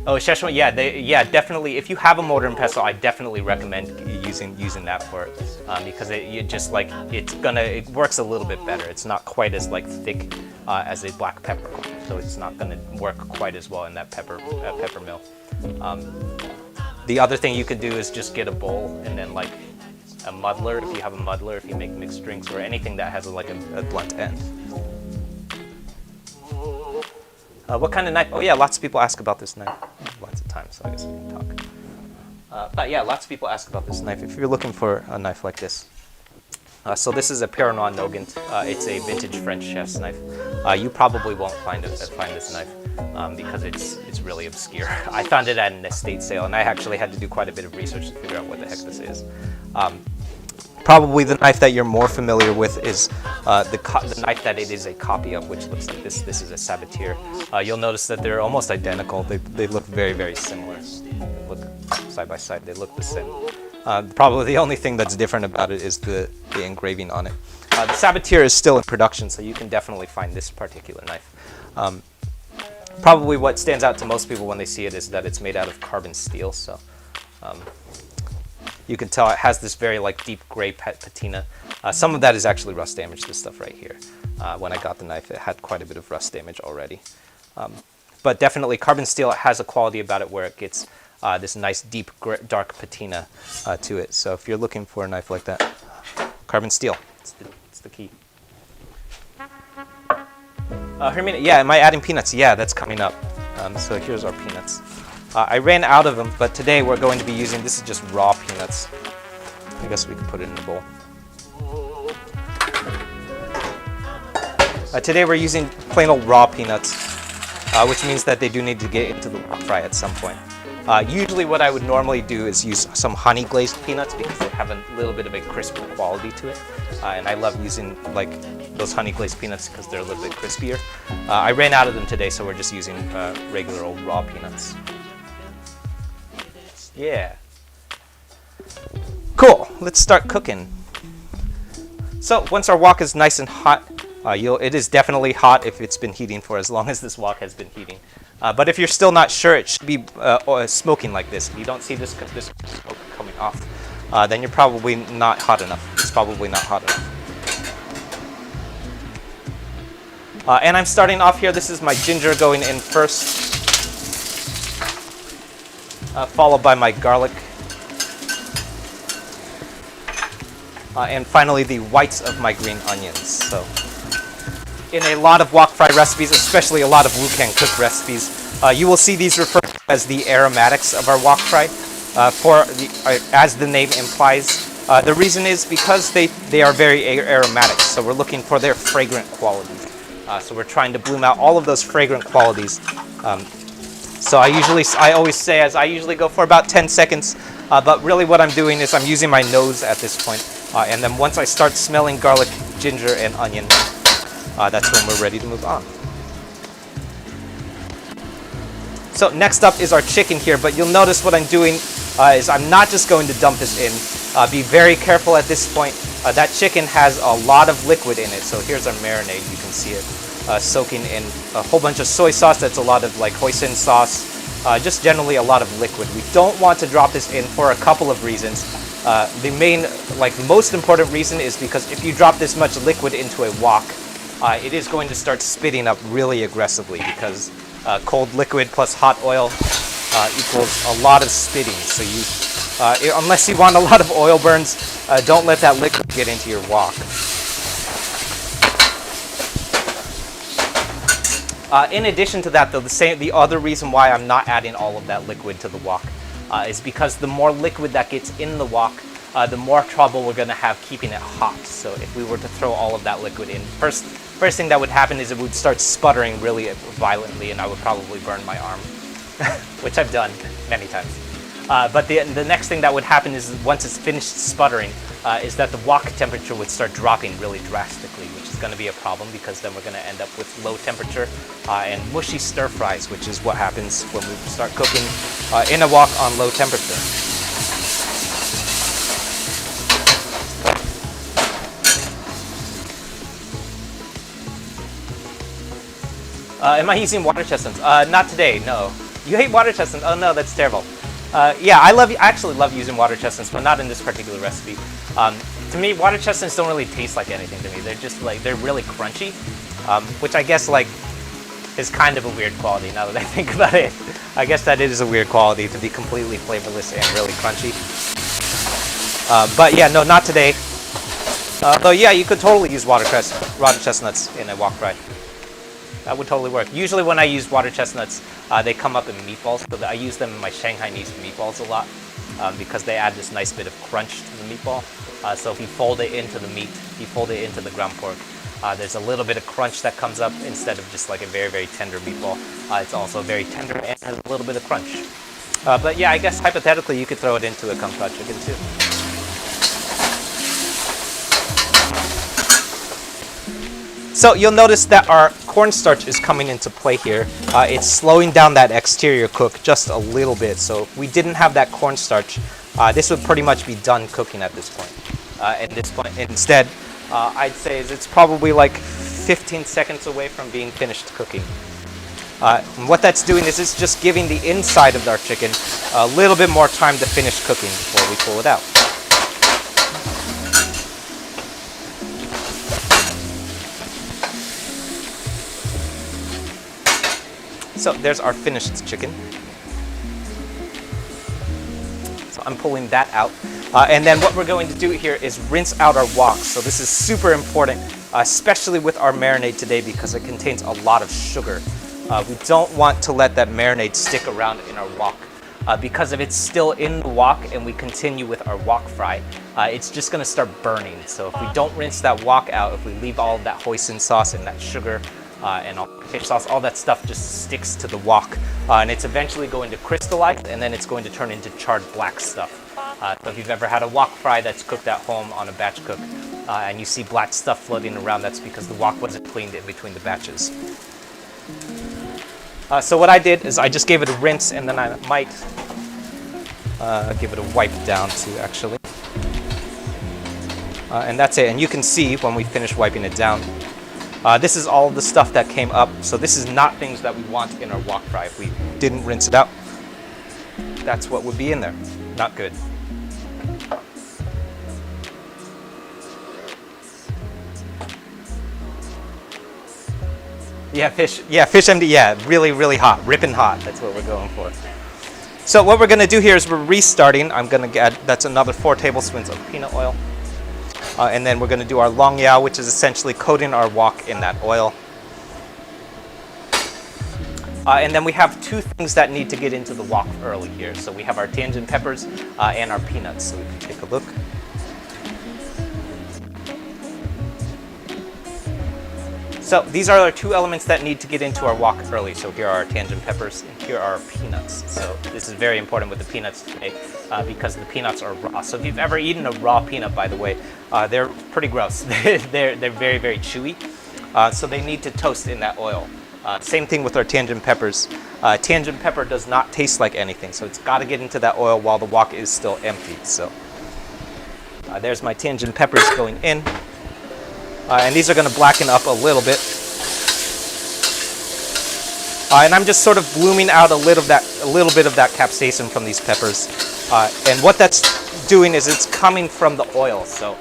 Oh, Szechuan, yeah, definitely. If you have a mortar and pestle, I definitely recommend using that for it, because it works a little bit better. It's not quite as like thick as a black peppercorn, so it's not gonna work quite as well in that pepper mill. The other thing you could do is just get a bowl and then like a muddler, if you have a muddler, if you make mixed drinks or anything that has like a blunt end. What kind of knife? Oh yeah, lots of people ask about this knife. Lots of times, so I guess we can talk. But yeah, lots of people ask about this knife. If you're looking for a knife like this. So this is a Pierre Noir Nogent. It's a vintage French chef's knife. You probably won't find this knife because it's really obscure. I found it at an estate sale, and I actually had to do quite a bit of research to figure out what the heck this is. Probably the knife that you're more familiar with is the knife that it is a copy of, which looks like this. This is a Sabatier. You'll notice that they're almost identical. They look very, very similar. Look side by side, they look the same. Probably the only thing that's different about it is the engraving on it. The Sabatier is still in production, so you can definitely find this particular knife. Probably what stands out to most people when they see it is that it's made out of carbon steel. So you can tell it has this very like deep gray patina. Some of that is actually rust damage, this stuff right here. When I got the knife, it had quite a bit of rust damage already. But definitely carbon steel has a quality about it where it gets this nice deep dark patina to it. So if you're looking for a knife like that, carbon steel, it's the key. Hermina, yeah, am I adding peanuts? Yeah, that's coming up. So here's our peanuts. I ran out of them, but today we're going to be using, this is just raw peanuts. I guess we can put it in the bowl. Today we're using plain old raw peanuts, which means that they do need to get into the wok fry at some point. Usually what I would normally do is use some honey glazed peanuts because they have a little bit of a crisp quality to it. And I love using like those honey glazed peanuts because they're a little bit crispier. I ran out of them today, so we're just using regular old raw peanuts. Yeah. Cool, let's start cooking. So once our wok is nice and hot, it is definitely hot if it's been heating for as long as this wok has been heating. But if you're still not sure, it should be smoking like this. If you don't see this smoke coming off, then you're probably not hot enough. It's probably not hot enough. And I'm starting off here. This is my ginger going in first, followed by my garlic. And finally the whites of my green onions. So in a lot of wok fry recipes, especially a lot of Wukan cook recipes, you will see these referred to as the aromatics of our wok fry, as the name implies. The reason is because they are very aromatic, so we're looking for their fragrant qualities. So we're trying to bloom out all of those fragrant qualities. So I always say I usually go for about 10 seconds, but really what I'm doing is I'm using my nose at this point. And then once I start smelling garlic, ginger, and onion, that's when we're ready to move on. So next up is our chicken here, but you'll notice what I'm doing is I'm not just going to dump this in. Be very careful at this point. that chicken has a lot of liquid in it. So here's our marinade. You can see it soaking in a whole bunch of soy sauce. That's a lot of like hoisin sauce, just generally a lot of liquid. We don't want to drop this in for a couple of reasons. The main, like most important reason is because if you drop this much liquid into a wok, it is going to start spitting up really aggressively because cold liquid plus hot oil equals a lot of spitting. So you, unless you want a lot of oil burns, don't let that liquid get into your wok. In addition to that, though, the other reason why I'm not adding all of that liquid to the wok is because the more liquid that gets in the wok, the more trouble we're going to have keeping it hot. So if we were to throw all of that liquid in, first thing that would happen is it would start sputtering really violently, and I would probably burn my arm, which I've done many times. But the next thing that would happen is once it's finished sputtering, is that the wok temperature would start dropping really drastically, which is going to be a problem because then we're going to end up with low temperature and mushy stir fries, which is what happens when we start cooking in a wok on low temperature. Am I using water chestnuts? Not today, no. You hate water chestnuts? Oh no, that's terrible. Yeah, I actually love using water chestnuts, but not in this particular recipe. To me, water chestnuts don't really taste like anything to me. They're just like, they're really crunchy, which I guess like is kind of a weird quality now that I think about it. I guess that is a weird quality to be completely flavorless and really crunchy. But yeah, no, not today. Though yeah, you could totally use water chestnuts in a wok fry. That would totally work. Usually when I use water chestnuts, they come up in meatballs. So I use them in my Shanghainese meatballs a lot because they add this nice bit of crunch to the meatball. So if you fold it into the meat, you fold it into the ground pork, there's a little bit of crunch that comes up instead of just like a very, very tender meatball. It's also very tender and has a little bit of crunch. But yeah, I guess hypothetically you could throw it into a kung pao chicken too. So you'll notice that our cornstarch is coming into play here. It's slowing down that exterior cook just a little bit. So if we didn't have that cornstarch, this would pretty much be done cooking at this point. At this point, instead, I'd say it's probably like 15 seconds away from being finished cooking. And what that's doing is it's just giving the inside of our chicken a little bit more time to finish cooking before we pull it out. So there's our finished chicken. So I'm pulling that out. And then what we're going to do here is rinse out our wok. So this is super important, especially with our marinade today because it contains a lot of sugar. We don't want to let that marinade stick around in our wok. Because if it's still in the wok and we continue with our wok fry, it's just going to start burning. So if we don't rinse that wok out, if we leave all of that hoisin sauce and that sugar and all fish sauce, all that stuff just sticks to the wok, and it's eventually going to crystallize, and then it's going to turn into charred black stuff. So if you've ever had a wok fry that's cooked at home on a batch cook, and you see black stuff floating around, that's because the wok wasn't cleaned in between the batches. So what I did is I just gave it a rinse, and then I might give it a wipe down too, actually. And that's it. And you can see when we finish wiping it down, this is all the stuff that came up. So this is not things that we want in our wok fry. If we didn't rinse it out, that's what would be in there. Not good. Yeah, fish MD, yeah, really, really hot, ripping hot. That's what we're going for. So what we're gonna do here is we're restarting. I'm gonna add, that's another 4 tablespoons of peanut oil. And then we're going to do our long yao, which is essentially coating our wok in that oil. And then we have 2 things that need to get into the wok early here. So we have our Tianjin peppers and our peanuts. So we can take a look. So these are our 2 elements that need to get into our wok early. So here are our Tianjin peppers and here are our peanuts. So this is very important with the peanuts today because the peanuts are raw. So if you've ever eaten a raw peanut, by the way, they're pretty gross. they're very, very chewy. So they need to toast in that oil. Same thing with our Tianjin peppers. Tianjin pepper does not taste like anything. So it's got to get into that oil while the wok is still empty. So There's my tangent peppers going in. And these are going to blacken up a little bit. And I'm just sort of blooming out a little bit of that capsaicin from these peppers. And what that's doing is it's coming from the oil. So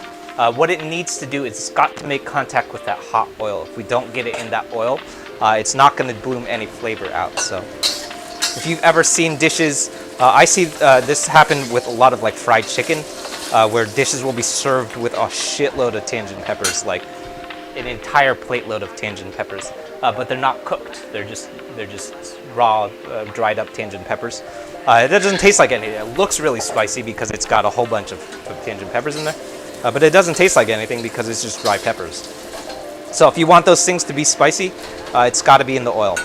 what it needs to do is it's got to make contact with that hot oil. If we don't get it in that oil, it's not going to bloom any flavor out. So if you've ever seen dishes, I see this happen with a lot of like fried chicken, where dishes will be served with a shitload of tangent peppers, like an entire plate load of tangent peppers, but they're not cooked. They're just raw, dried up tangent peppers. It doesn't taste like anything. It looks really spicy because it's got a whole bunch of tangent peppers in there, but it doesn't taste like anything because it's just dry peppers. So if you want those things to be spicy, it's got to be in the oil.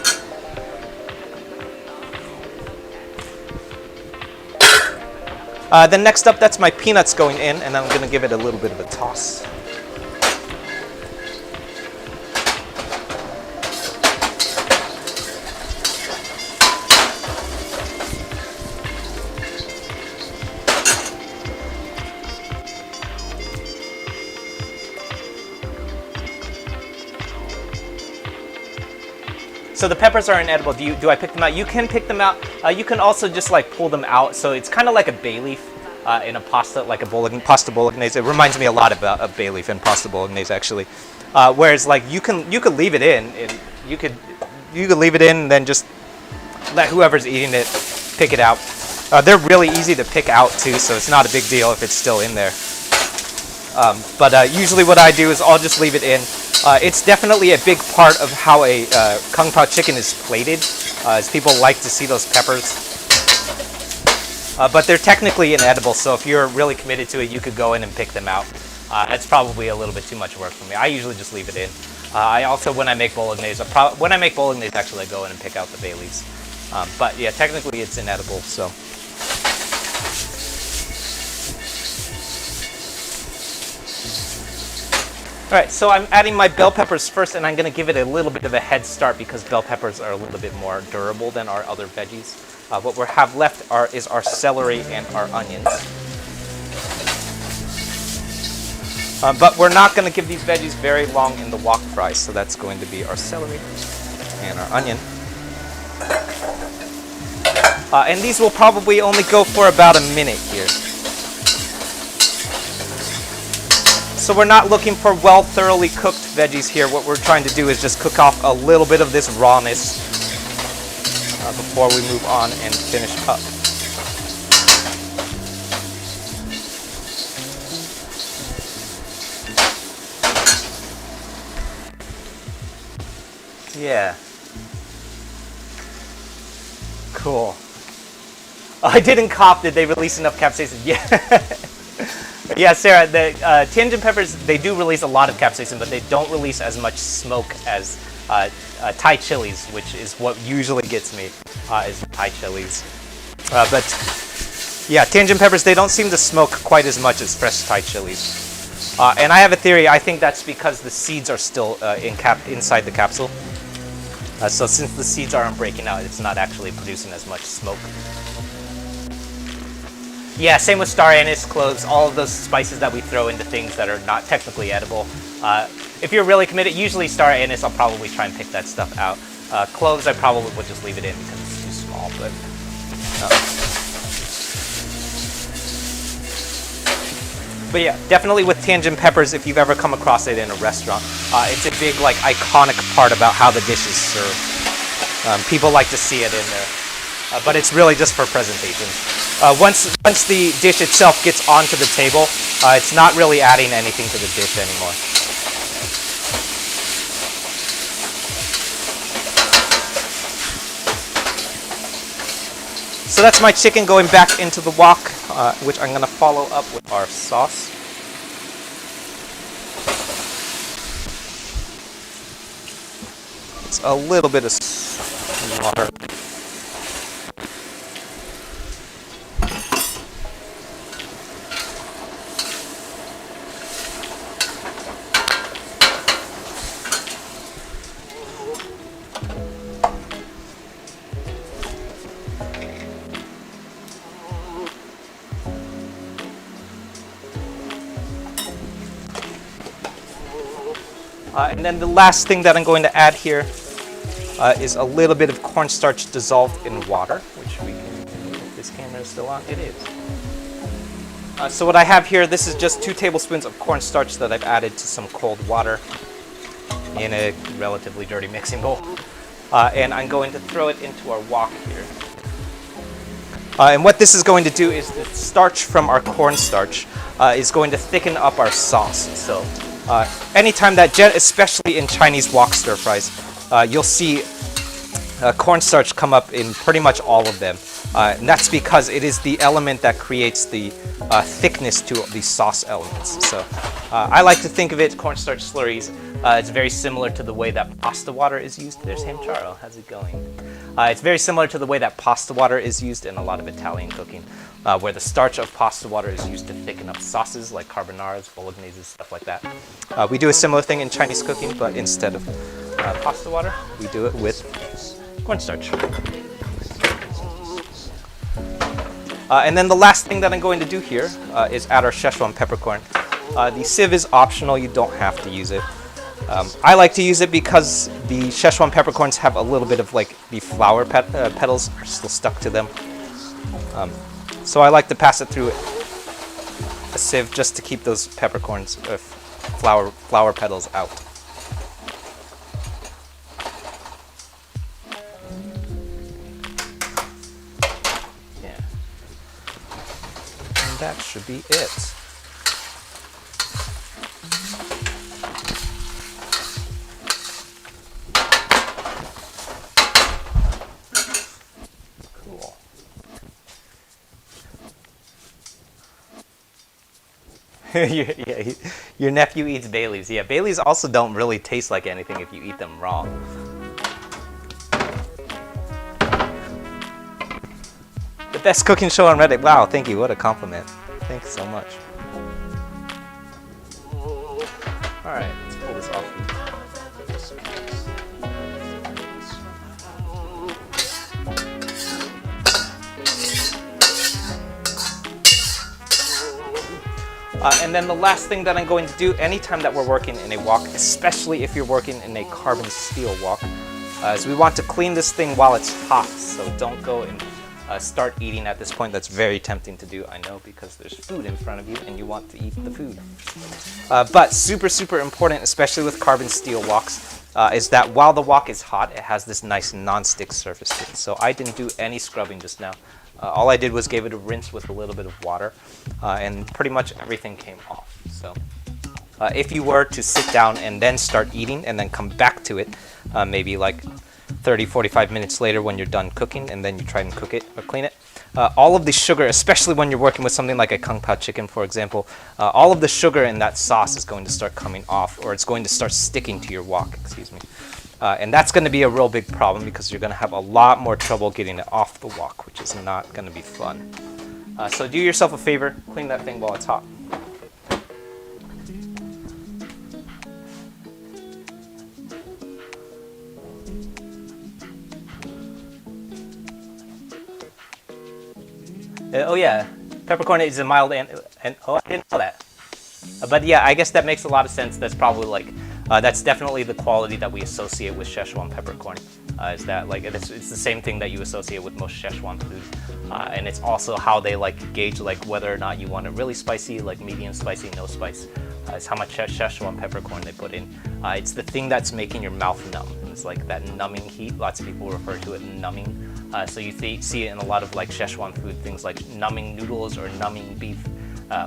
Then next up, that's my peanuts going in, and I'm going to give it a little bit of a toss. So the peppers are inedible. Do I pick them out? You can pick them out. You can also just like pull them out. So it's kind of like a bay leaf in a pasta, like a pasta bolognese. It reminds me a lot about a bay leaf in pasta bolognese, actually. Whereas like you could leave it in, and you could leave it in, and then just let whoever's eating it pick it out. They're really easy to pick out too, so it's not a big deal if it's still in there. But usually what I do is I'll just leave it in. It's definitely a big part of how a Kung Pao chicken is plated, as people like to see those peppers. But they're technically inedible, so if you're really committed to it, you could go in and pick them out. That's probably a little bit too much work for me. I usually just leave it in. I also, when I make bolognese, actually I go in and pick out the bay leaves. But yeah, technically it's inedible, so. All right, so I'm adding my bell peppers first, and I'm going to give it a little bit of a head start because bell peppers are a little bit more durable than our other veggies. What we have left is our celery and our onions. But we're not going to give these veggies very long in the wok fry, so that's going to be our celery and our onion. And these will probably only go for about a minute here. So we're not looking for well thoroughly cooked veggies here. What we're trying to do is just cook off a little bit of this rawness before we move on and finish up. Yeah. Cool. I didn't cough. Did they release enough capsaicin? Yeah. Yeah, Sarah, the tangent peppers, they do release a lot of capsaicin, but they don't release as much smoke as Thai chilies, which is what usually gets me, is Thai chilies. But yeah, tangent peppers, they don't seem to smoke quite as much as fresh Thai chilies. And I have a theory. I think that's because the seeds are still inside the capsule. So since the seeds aren't breaking out, it's not actually producing as much smoke. Yeah, same with star anise, cloves, all of those spices that we throw into things that are not technically edible. If you're really committed, usually star anise, I'll probably try and pick that stuff out. Cloves, I probably would just leave it in because it's too small. But yeah, definitely with tangent peppers, if you've ever come across it in a restaurant, it's a big, like, iconic part about how the dish is served. People like to see it in there, but it's really just for presentation. Once the dish itself gets onto the table, it's not really adding anything to the dish anymore. So that's my chicken going back into the wok, which I'm going to follow up with our sauce. It's a little bit of water. And then the last thing that I'm going to add here is a little bit of cornstarch dissolved in water, which we can, if this camera is still on, it is. So what I have here, this is just 2 tablespoons of cornstarch that I've added to some cold water in a relatively dirty mixing bowl. And I'm going to throw it into our wok here. And what this is going to do is the starch from our cornstarch is going to thicken up our sauce. So anytime that, especially in Chinese wok stir fries, you'll see cornstarch come up in pretty much all of them. And that's because it is the element that creates the thickness to the sauce elements. So I like to think of it, cornstarch slurries, it's very similar to the way that pasta water is used. There's Ham Charo, how's it going? It's very similar to the way that pasta water is used in a lot of Italian cooking, where the starch of pasta water is used to thicken up sauces like carbonaras, bologneses, stuff like that. We do a similar thing in Chinese cooking, but instead of pasta water, we do it with cornstarch. And then the last thing that I'm going to do here is add our Szechuan peppercorn. The sieve is optional, you don't have to use it. I like to use it because the Szechuan peppercorns have a little bit of like the flower petals are still stuck to them. So I like to pass it through a sieve just to keep those peppercorns, flower petals out. Yeah. And that should be it. Your nephew eats Baileys. Yeah, Baileys also don't really taste like anything if you eat them raw. The best cooking show on Reddit. Wow, thank you. What a compliment. Thanks so much. Alright, let's pull this off. And then the last thing that I'm going to do anytime that we're working in a wok, especially if you're working in a carbon steel wok, is we want to clean this thing while it's hot. So don't go and start eating at this point. That's very tempting to do, I know, because there's food in front of you and you want to eat the food. But super, super important, especially with carbon steel woks, is that while the wok is hot, it has this nice non-stick surface to it. So I didn't do any scrubbing just now. All I did was gave it a rinse with a little bit of water, and pretty much everything came off. So if you were to sit down and then start eating and then come back to it, maybe like 30, 45 minutes later when you're done cooking, and then you try and cook it or clean it, all of the sugar, especially when you're working with something like a Kung Pao chicken, for example, all of the sugar in that sauce is going to start coming off, or it's going to start sticking to your wok, excuse me. And that's going to be a real big problem because you're going to have a lot more trouble getting it off the wok, which is not going to be fun. So do yourself a favor, clean that thing while it's hot. Oh yeah, peppercorn is a mild and oh, I didn't know that. But yeah, I guess that makes a lot of sense. That's probably like that's definitely the quality that we associate with Szechuan peppercorn. Is that like it's the same thing that you associate with most Szechuan food, and it's also how they like gauge like whether or not you want it really spicy, like medium spicy, no spice. It's how much Szechuan peppercorn they put in. It's the thing that's making your mouth numb. It's like that numbing heat. Lots of people refer to it numbing. So you see it in a lot of like Szechuan food, things like numbing noodles or numbing beef.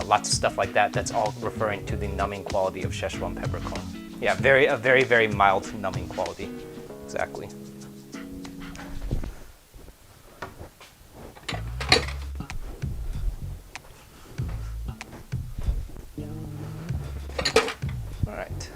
Lots of stuff like that. That's all referring to the numbing quality of Szechuan peppercorn. Yeah, a very, very mild numbing quality. Exactly. All right.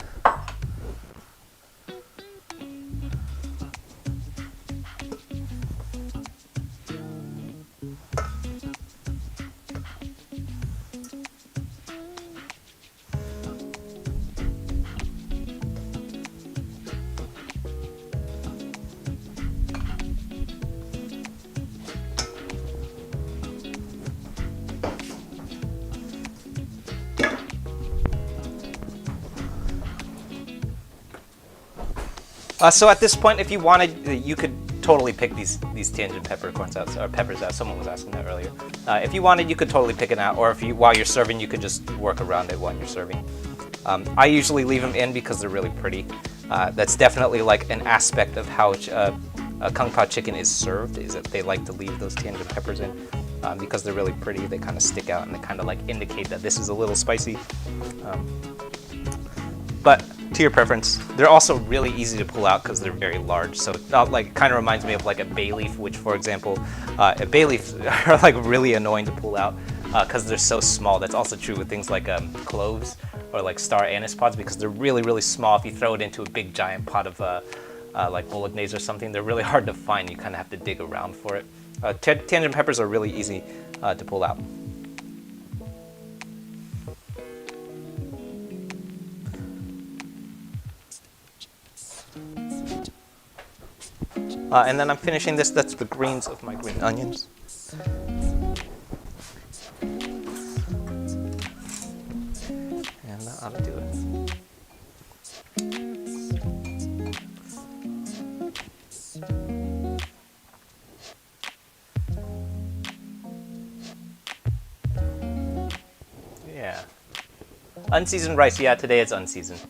So at this point, if you wanted, you could totally pick these tangent peppercorns out, or peppers out. Someone was asking that earlier. If you wanted, you could totally pick it out, or if you, while you're serving, you could just work around it while you're serving. I usually leave them in because they're really pretty. That's definitely like an aspect of how a kung pao chicken is served, is that they like to leave those tangent peppers in because they're really pretty. They kind of stick out and they kind of like indicate that this is a little spicy. But to your preference. They're also really easy to pull out because they're very large. So it kind of reminds me of like a bay leaf, which, for example, a bay leaf are like really annoying to pull out because they're so small. That's also true with things like cloves or like star anise pods because they're really, really small. If you throw it into a big giant pot of like bolognese or something, they're really hard to find. You kind of have to dig around for it. Tangent peppers are really easy to pull out. And then I'm finishing this. That's the greens of my green onions. And I'll do it. Yeah. Unseasoned rice. Yeah, today it's unseasoned.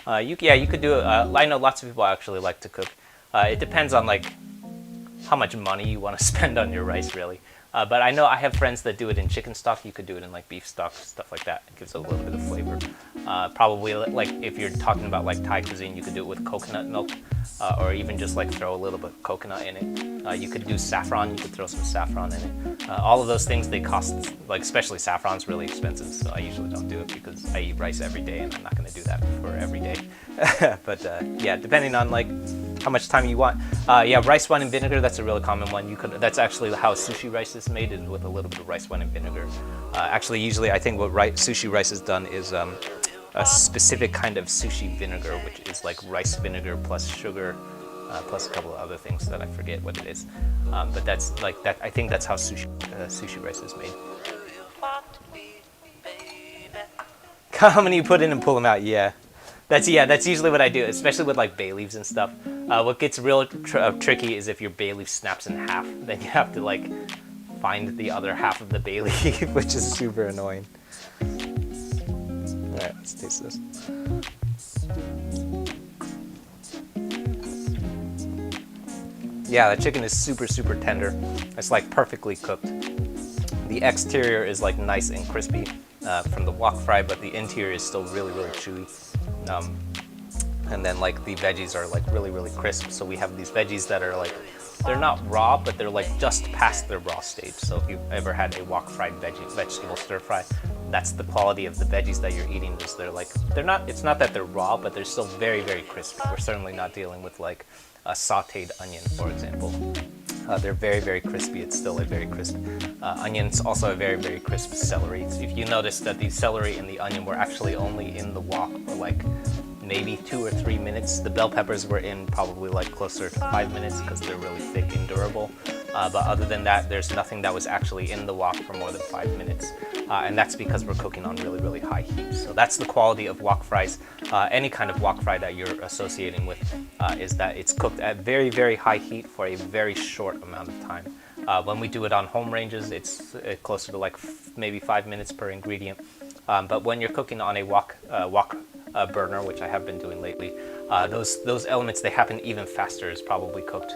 You could do it. I know lots of people actually like to cook. It depends on like how much money you want to spend on your rice, really. But I know I have friends that do it in chicken stock. You could do it in like beef stock, stuff like that. It gives it a little bit of flavor. Probably like if you're talking about like Thai cuisine, you could do it with coconut milk, or even just like throw a little bit of coconut in it. You could do saffron. You could throw some saffron in it. All of those things, they cost, like especially saffron's really expensive. So I usually don't do it because I eat rice every day, and I'm not going to do that for every day. But yeah, depending on like how much time you want. Yeah, rice wine and vinegar, that's a really common one. That's actually how sushi rice is made, is with a little bit of rice wine and vinegar. Actually, usually I think what sushi rice is done is a specific kind of sushi vinegar, which is like rice vinegar plus sugar, plus a couple of other things that I forget what it is. But that's like that. I think that's how sushi rice is made. How many you put in and pull them out? Yeah. That's usually what I do, especially with like bay leaves and stuff. What gets real tricky is if your bay leaf snaps in half, then you have to like find the other half of the bay leaf, which is super annoying. All right, let's taste this. Yeah, the chicken is super, super tender. It's like perfectly cooked. The exterior is like nice and crispy from the wok fry, but the interior is still really, really chewy. And then like the veggies are like really, really crisp. So we have these veggies that are like, they're not raw, but they're like just past their raw stage. So if you've ever had a wok fried vegetable stir fry, that's the quality of the veggies that you're eating. Is it's not that they're raw, but they're still very, very crisp. We're certainly not dealing with like a sauteed onion, for example. They're very, very crispy. It's still a very crisp onion. It's also a very, very crisp celery. So if you notice that the celery and the onion were actually only in the wok for like maybe 2 or 3 minutes. The bell peppers were in probably like closer to 5 minutes because they're really thick and durable. But other than that, there's nothing that was actually in the wok for more than 5 minutes. And that's because we're cooking on really, really high heat. So that's the quality of wok fries. Any kind of wok fry that you're associating with is that it's cooked at very, very high heat for a very short amount of time. When we do it on home ranges, it's closer to like maybe 5 minutes per ingredient. But when you're cooking on a wok burner, which I have been doing lately, those elements, they happen even faster. It's probably cooked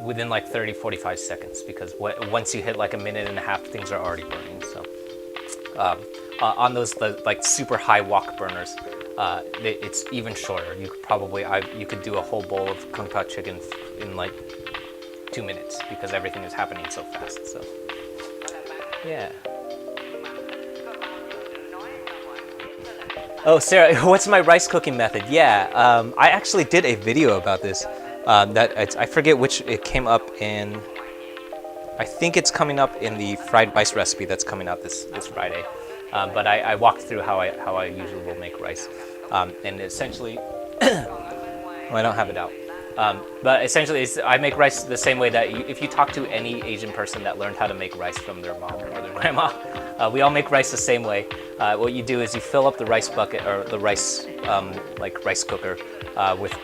within like 30-45 seconds, because once you hit like a minute and a half, things are already burning. So on those like super high wok burners, it's even shorter. You could do a whole bowl of kung pao chicken in like 2 minutes because everything is happening so fast. So yeah. Oh, Sarah, what's my rice cooking method? Yeah, I actually did a video about this. I forget which it came up in. I think it's coming up in the fried rice recipe that's coming out this Friday. But I walked through how I usually will make rice, and essentially, well, I don't have it out. But essentially, I make rice the same way that if you talk to any Asian person that learned how to make rice from their mom or their grandma, we all make rice the same way. What you do is you fill up the rice bucket or the rice, like rice cooker, with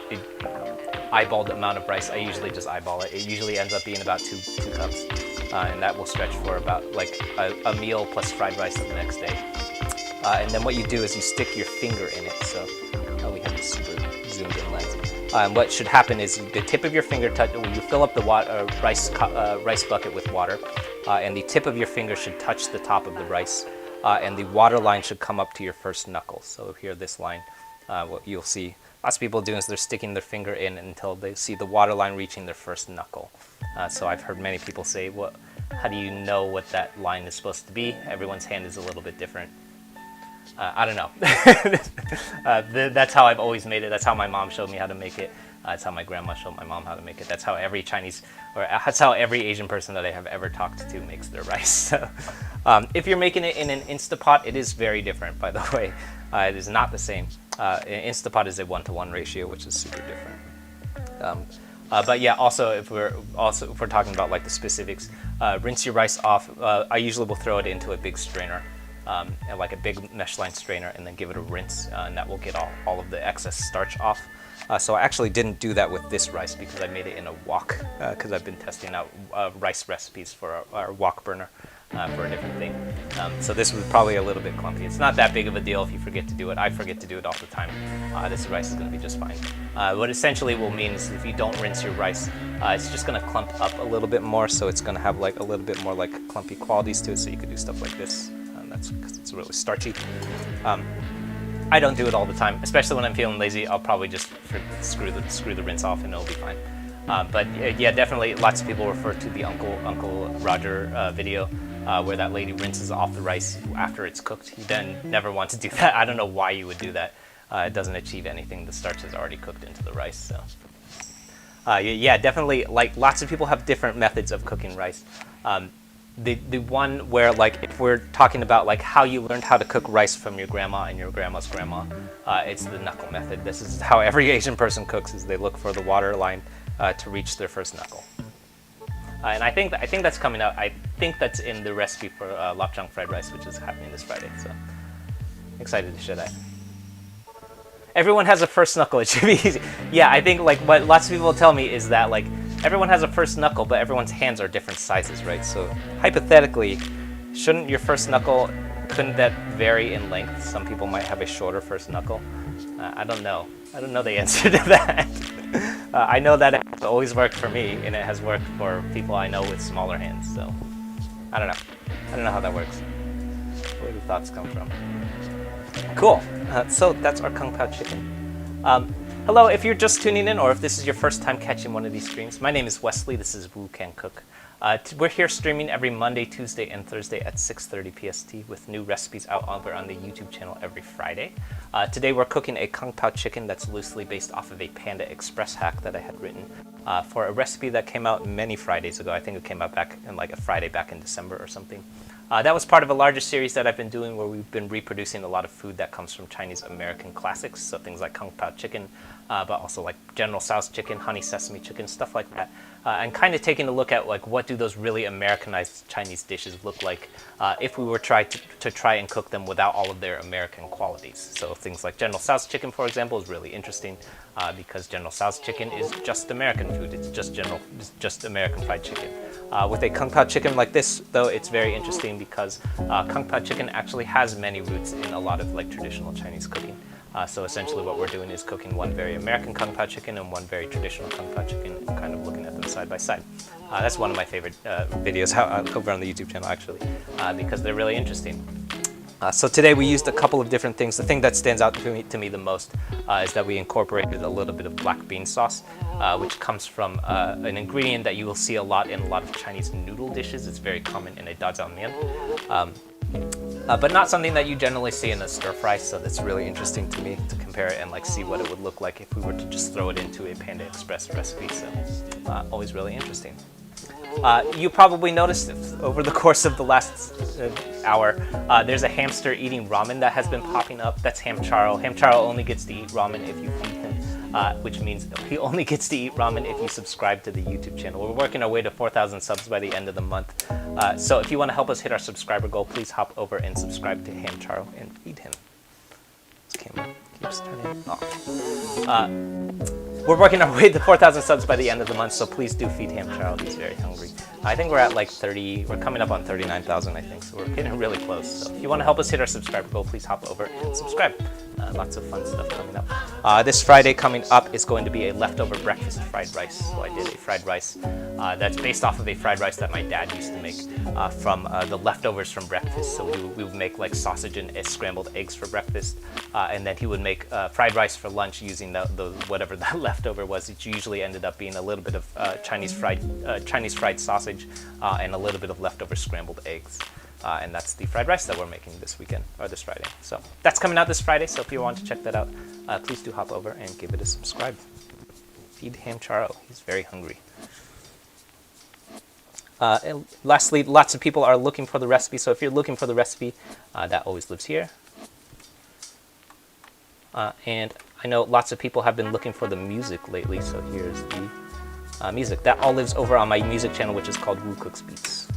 eyeballed amount of rice. I usually just eyeball it. It usually ends up being about two cups, and that will stretch for about like a meal plus fried rice the next day. And then what you do is you stick your finger in it. So we have this super zoomed in lens. What should happen is the tip of your finger you fill up the rice bucket with water, and the tip of your finger should touch the top of the rice, and the water line should come up to your first knuckle. So here, this line, what you'll see lots of people doing is they're sticking their finger in until they see the water line reaching their first knuckle. So I've heard many people say, how do you know what that line is supposed to be? Everyone's hand is a little bit different. I don't know. That's how I've always made it. That's how my mom showed me how to make it. That's how my grandma showed my mom how to make it. That's how every that's how every Asian person that I have ever talked to makes their rice. So, if you're making it in an Instapot, it is very different, by the way. It is not the same. An Instapot is a 1-to-1 ratio, which is super different. But yeah, also if we're talking about like the specifics, rinse your rice off. I usually will throw it into a big strainer. And like a big mesh line strainer, and then give it a rinse, and that will get all of the excess starch off. So I actually didn't do that with this rice because I made it in a wok, because I've been testing out rice recipes for our wok burner for a different thing. So this was probably a little bit clumpy. It's not that big of a deal if you forget to do it. I forget to do it all the time. This rice is going to be just fine. What essentially will mean is if you don't rinse your rice, it's just going to clump up a little bit more, so it's going to have like a little bit more like clumpy qualities to it, so you could do stuff like this. That's because it's really starchy. I don't do it all the time, especially when I'm feeling lazy. I'll probably just screw the rinse off and it'll be fine. But yeah, definitely lots of people refer to the Uncle Roger video where that lady rinses off the rice after it's cooked. You then never want to do that. I don't know why you would do that. It doesn't achieve anything. The starch is already cooked into the rice. So yeah, definitely, like lots of people have different methods of cooking rice. The one where, like, if we're talking about like how you learned how to cook rice from your grandma and your grandma's grandma, it's the knuckle method. This is how every Asian person cooks: is they look for the water line to reach their first knuckle. And I think that's coming out. I think that's in the recipe for lapjang fried rice, which is happening this Friday. So excited to share that. Everyone has a first knuckle. It should be easy. Yeah, I think like what lots of people tell me is that like everyone has a first knuckle, but everyone's hands are different sizes, right? So hypothetically, couldn't that vary in length? Some people might have a shorter first knuckle. I don't know. I don't know the answer to that. I know that it has always worked for me, and it has worked for people I know with smaller hands. So I don't know. I don't know how that works. Where do thoughts come from? Cool. So that's our Kung Pao chicken. Hello, if you're just tuning in or if this is your first time catching one of these streams, my name is Wesley. This is Wu Can Cook. We're here streaming every Monday, Tuesday, and Thursday at 6:30 PST with new recipes out over on the YouTube channel every Friday. Today we're cooking a Kung Pao chicken that's loosely based off of a Panda Express hack that I had written for a recipe that came out many Fridays ago. I think it came out back in like a Friday back in December or something. That was part of a larger series that I've been doing where we've been reproducing a lot of food that comes from Chinese American classics, so things like Kung Pao chicken, but also like General Tso's chicken, honey sesame chicken, stuff like that, and kind of taking a look at like what do those really Americanized Chinese dishes look like if we were to try and cook them without all of their American qualities. So things like General Tso's chicken, for example, is really interesting because General Tso's chicken is just American food. It's just American fried chicken. With a Kung Pao chicken like this, though, it's very interesting because Kung Pao chicken actually has many roots in a lot of like traditional Chinese cooking. So essentially what we're doing is cooking one very American Kung Pao chicken and one very traditional Kung Pao chicken and kind of looking at them side by side. That's one of my favorite videos over on the YouTube channel, actually, because they're really interesting. So today we used a couple of different things. The thing that stands out to me the most is that we incorporated a little bit of black bean sauce, which comes from an ingredient that you will see a lot in a lot of Chinese noodle dishes. It's very common in a dajiaomian, but not something that you generally see in a stir fry. So that's really interesting to me to compare it and like see what it would look like if we were to just throw it into a Panda Express recipe. So always really interesting. You probably noticed over the course of the last hour, there's a hamster eating ramen that has been popping up. That's Hamcharo. Hamcharo only gets to eat ramen if you feed him, which means he only gets to eat ramen if you subscribe to the YouTube channel. We're working our way to 4,000 subs by the end of the month. So if you want to help us hit our subscriber goal, please hop over and subscribe to Hamcharo and feed him. This camera keeps turning off. We're working our way to 4,000 subs by the end of the month, so please do feed Ham Charles. He's very hungry. I think we're at like 30, we're coming up on 39,000, I think, so we're getting really close. So if you want to help us hit our subscriber goal, please hop over and subscribe. Lots of fun stuff coming up. This Friday coming up is going to be a leftover breakfast fried rice. So I did a fried rice that's based off of a fried rice that my dad used to make from the leftovers from breakfast. So we would make like sausage and scrambled eggs for breakfast, and then he would make fried rice for lunch using the whatever that leftover was. It usually ended up being a little bit of Chinese fried sausage and a little bit of leftover scrambled eggs. And that's the fried rice that we're making this weekend, or this Friday. So that's coming out this Friday, so if you want to check that out, please do hop over and give it a subscribe. Feed Ham Charo, he's very hungry. And lastly, lots of people are looking for the recipe, so if you're looking for the recipe, that always lives here. And I know lots of people have been looking for the music lately, so here's the music. That all lives over on my music channel, which is called Woo Cooks Beats.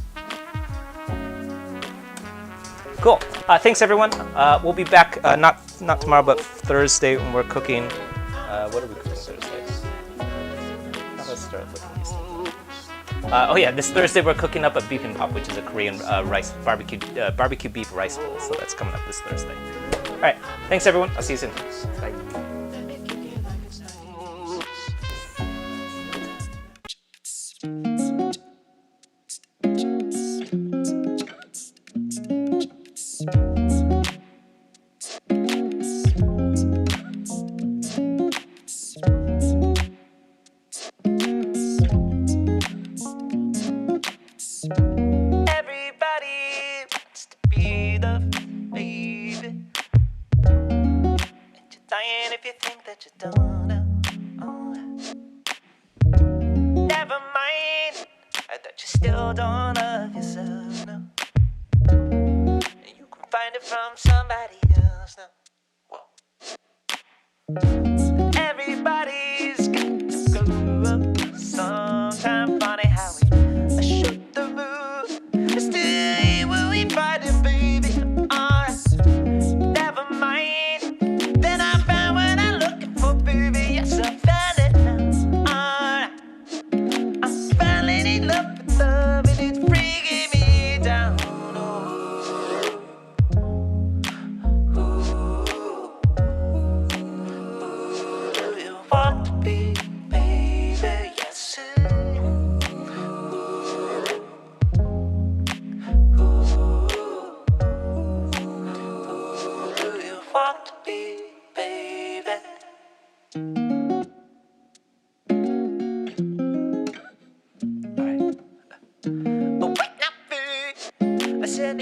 Cool. Thanks, everyone. We'll be back not tomorrow, but Thursday when we're cooking. What are we cooking Thursday? Let's start looking at these things. Oh yeah, this Thursday we're cooking up a bibimbap, which is a Korean rice barbecue beef rice bowl. So that's coming up this Thursday. All right. Thanks, everyone. I'll see you soon. Bye. If you think that you don't know, never mind that you still don't love yourself. No, you can find it from somebody else. No, everybody's got to go up. Sometimes funny how we shoot the mood. Still, will we fight it, baby? Alright, never mind.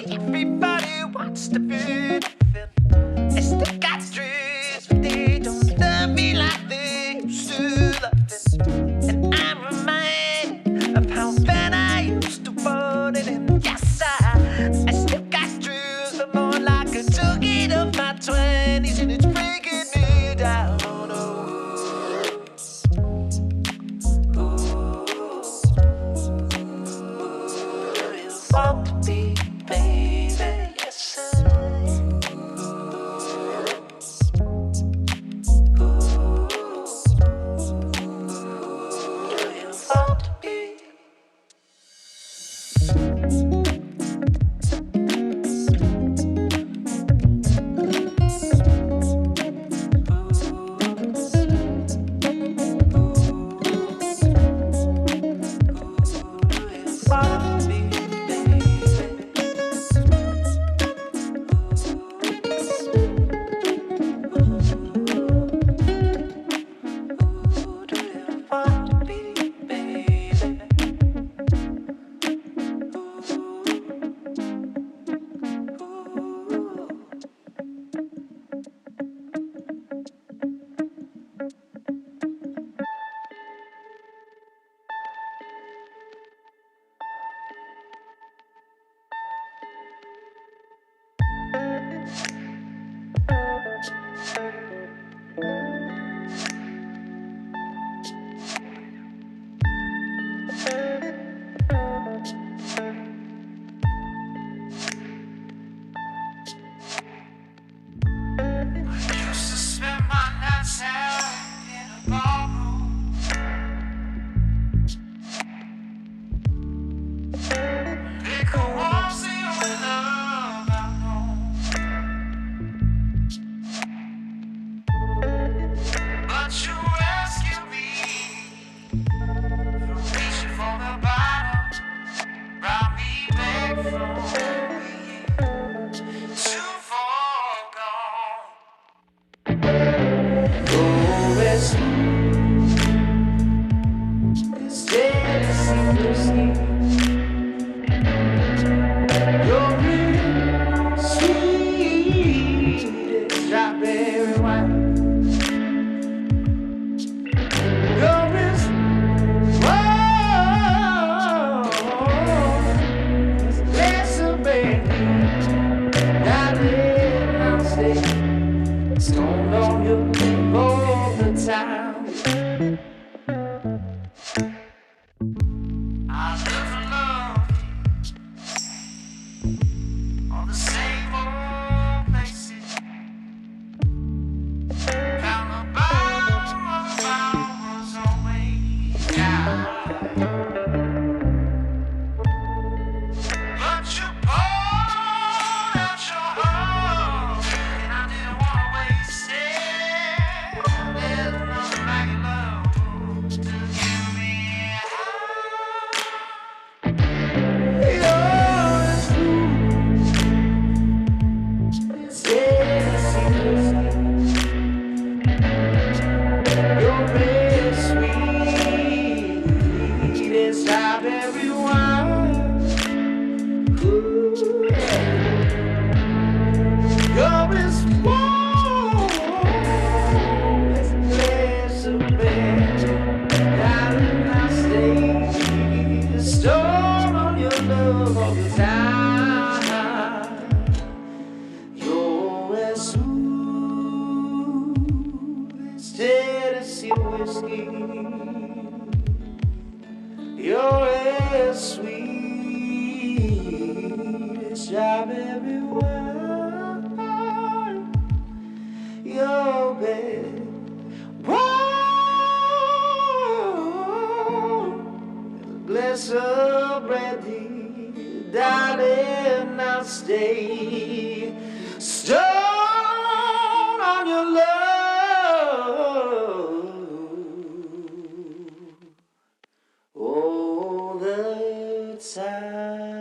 Everybody wants to be I still got dreams, but they don't love me like they used to love it. And I'm reminded of how bad I used to want it. And yes, I still got dreams, but more like a junkie of my 20s, and it's breaking me down. Want to be, baby, yes, But you poured out your heart, and I didn't wanna waste it. There's nothing like love to give me your red sweet strawberry wine. Ooh, you're as warm as a glass of beer. Darling, I'll stay store on your love all the time. You're as smooth as Tennessee whiskey. You're as sweet as strawberry wine. You're bad, warm as a glass of brandy. Darling, I'll stay stoned on your love all the time.